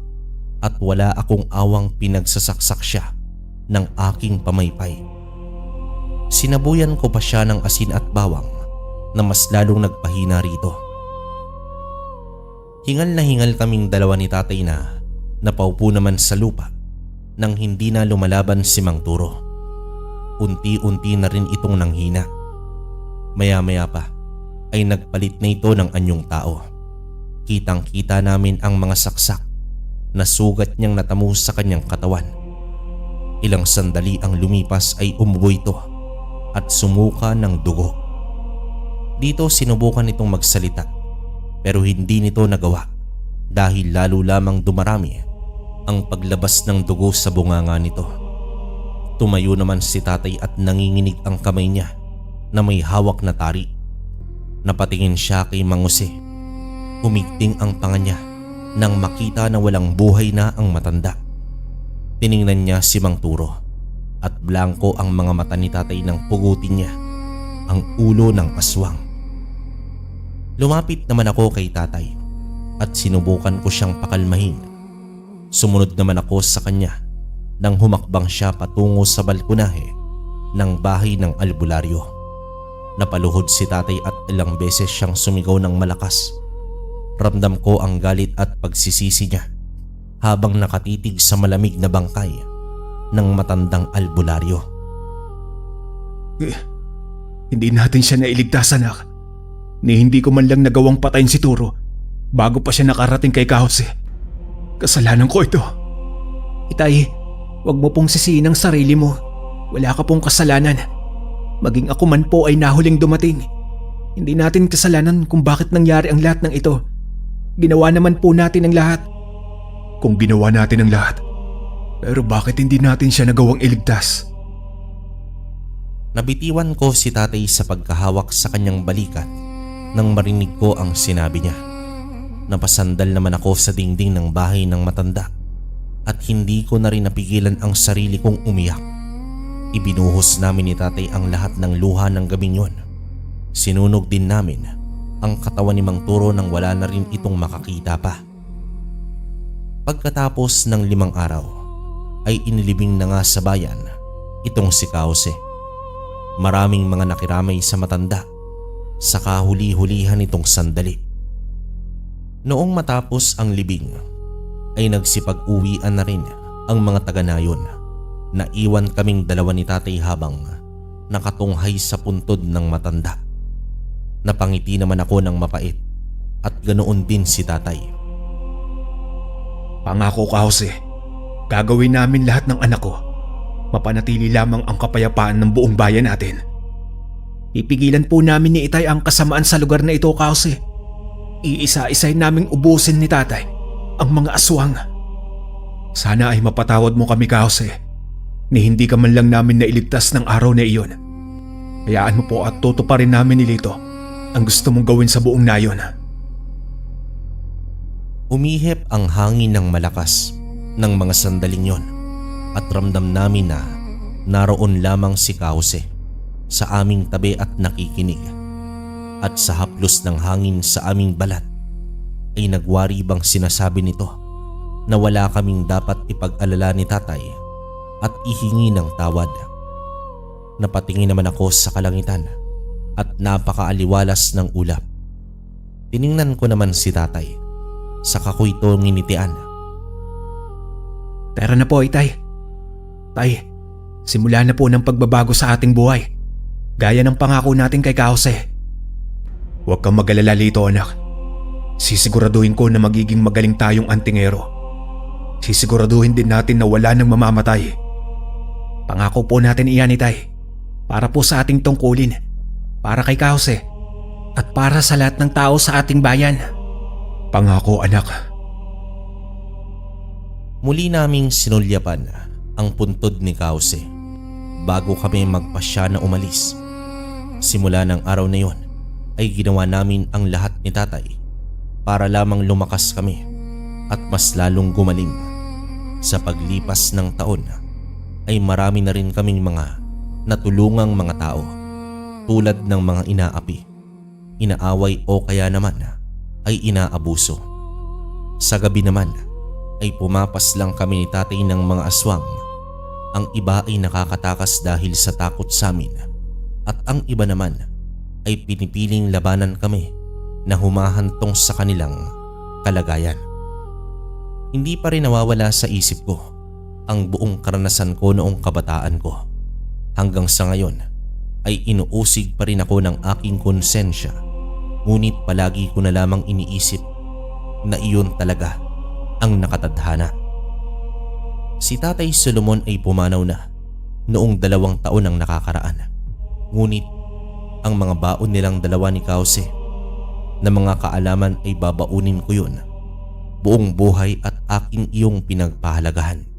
at wala akong awang pinagsasaksak siya ng aking pamaypay. Sinabuyan ko pa siya ng asin at bawang na mas lalong nagpahina rito. Hingal na hingal kaming dalawa ni tatay na napaupo naman sa lupa nang hindi na lumalaban si Mang Turo. Unti-unti na rin itong nanghina. Maya-maya pa ay nagpalit na ito ng anyong tao. Kitang-kita namin ang mga saksak na sugat niyang natamo sa kanyang katawan. Ilang sandali ang lumipas ay umubo ito at sumuka ng dugo. Dito sinubukan itong magsalita pero hindi nito nagawa dahil lalo lamang dumarami ang paglabas ng dugo sa bunganga nito. Tumayo naman si tatay at nanginginig ang kamay niya na may hawak na tari. Napatingin siya kay Mang Jose. Umigting ang panga niya nang makita na walang buhay na ang matanda. Tiningnan niya si Mang Turo at blanko ang mga mata ni tatay nang pugutin niya ang ulo ng aswang. Lumapit naman ako kay tatay at sinubukan ko siyang pakalmahin. Sumunod naman ako sa kanya nang humakbang siya patungo sa balkonahe ng bahay ng albularyo. Napaluhod si tatay at ilang beses siyang sumigaw ng malakas. Ramdam ko ang galit at pagsisisi niya habang nakatitig sa malamig na bangkay ng matandang albularyo.
Hindi natin siya nailigtas, anak. Ni hindi ko man lang nagawang patayin si Turo bago pa siya nakarating kay Kause. Kasalanan ko ito.
Itay, wag mo pong sisihin ang sarili mo. Wala ka pong kasalanan. Maging ako man po ay nahuling dumating. Hindi natin kasalanan kung bakit nangyari ang lahat ng ito. Ginawa naman po natin ang lahat.
Kung ginawa natin ang lahat, pero bakit hindi natin siya nagawang iligtas?
Nabitiwan ko si tatay sa pagkahawak sa kanyang balikat nang marinig ko ang sinabi niya. Napasandal naman ako sa dingding ng bahay ng matanda at hindi ko na rin napigilan ang sarili kong umiyak. Ibinuhos namin ni tatay ang lahat ng luha ng gabing yon. Sinunog din namin ang katawan ni Mang Turo nang wala na rin itong makakita pa. Pagkatapos ng 5 araw ay inilibing na nga sa bayan itong si Kause. Maraming mga nakiramay sa matanda sa kahuli-hulihan itong sandali. Noong matapos ang libing ay nagsipag-uwian na rin ang mga taga-nayon. Naiwan kaming dalawa ni tatay habang nakatunghay sa puntod ng matanda. Napangiti naman ako ng mapait at ganoon din si tatay.
Pangako, Kause, gagawin namin lahat ng anak ko. Mapanatili lamang ang kapayapaan ng buong bayan natin.
Pipigilan po namin ni Itay ang kasamaan sa lugar na ito, Kause. Iisa-isay naming ubusin ni tatay ang mga aswang.
Sana ay mapatawad mo kami, Kause, ni hindi ka man lang namin nailigtas ng araw na iyon. Hayaan mo po at tutuparin namin ni Lito ang gusto mong gawin sa buong nayon.
Umihip ang hangin ng malakas ng mga sandaling yon at ramdam namin na naroon lamang si Kause sa aming tabi at nakikinig. At sa haplos ng hangin sa aming balat ay nagwari bang sinasabi nito na wala kaming dapat ipag-alala ni tatay at ihingi ng tawad. Napatingin naman ako sa kalangitan at napakaaliwalas ng ulap. Tiningnan ko naman si tatay, saka ko ito nginitian.
Tara na po, Itay. Tay, simula na po ng pagbabago sa ating buhay. Gaya ng pangako natin kay Kause.
Huwag kang mag-alala, Lito, anak. Sisiguraduhin ko na magiging magaling tayong antingero. Sisiguraduhin din natin na wala nang mamamatay.
Pangako po natin iyan, Itay. Para po sa ating tungkulin. Para kay Kause. At para sa lahat ng tao sa ating bayan.
Pangako, anak.
Muli naming sinulyapan ang puntod ni Kause bago kami magpasya na umalis. Simula ng araw na yon ay ginawa namin ang lahat ni tatay para lamang lumakas kami at mas lalong gumaling. Sa paglipas ng taon ay marami na rin kaming mga natulungang mga tao tulad ng mga inaapi, inaaway o kaya naman ay inaabuso. Sa gabi naman ay pumapas lang kami ni tatay ng mga aswang. Ang iba ay nakakatakas dahil sa takot sa amin at ang iba naman ay pinipiling labanan kami na humahantong sa kanilang kalagayan. Hindi pa rin nawawala sa isip ko ang buong karanasan ko noong kabataan ko. Hanggang sa ngayon ay inuusig pa rin ako ng aking konsensya, ngunit palagi ko na lamang iniisip na iyon talaga ang nakatadhana. Si Tatay Solomon ay pumanaw na noong 2 taon ang nakakaraan. Ngunit ang mga baon nilang dalawa ni Kause na mga kaalaman ay babaunin ko yun buong buhay at aking iyong pinagpahalagahan.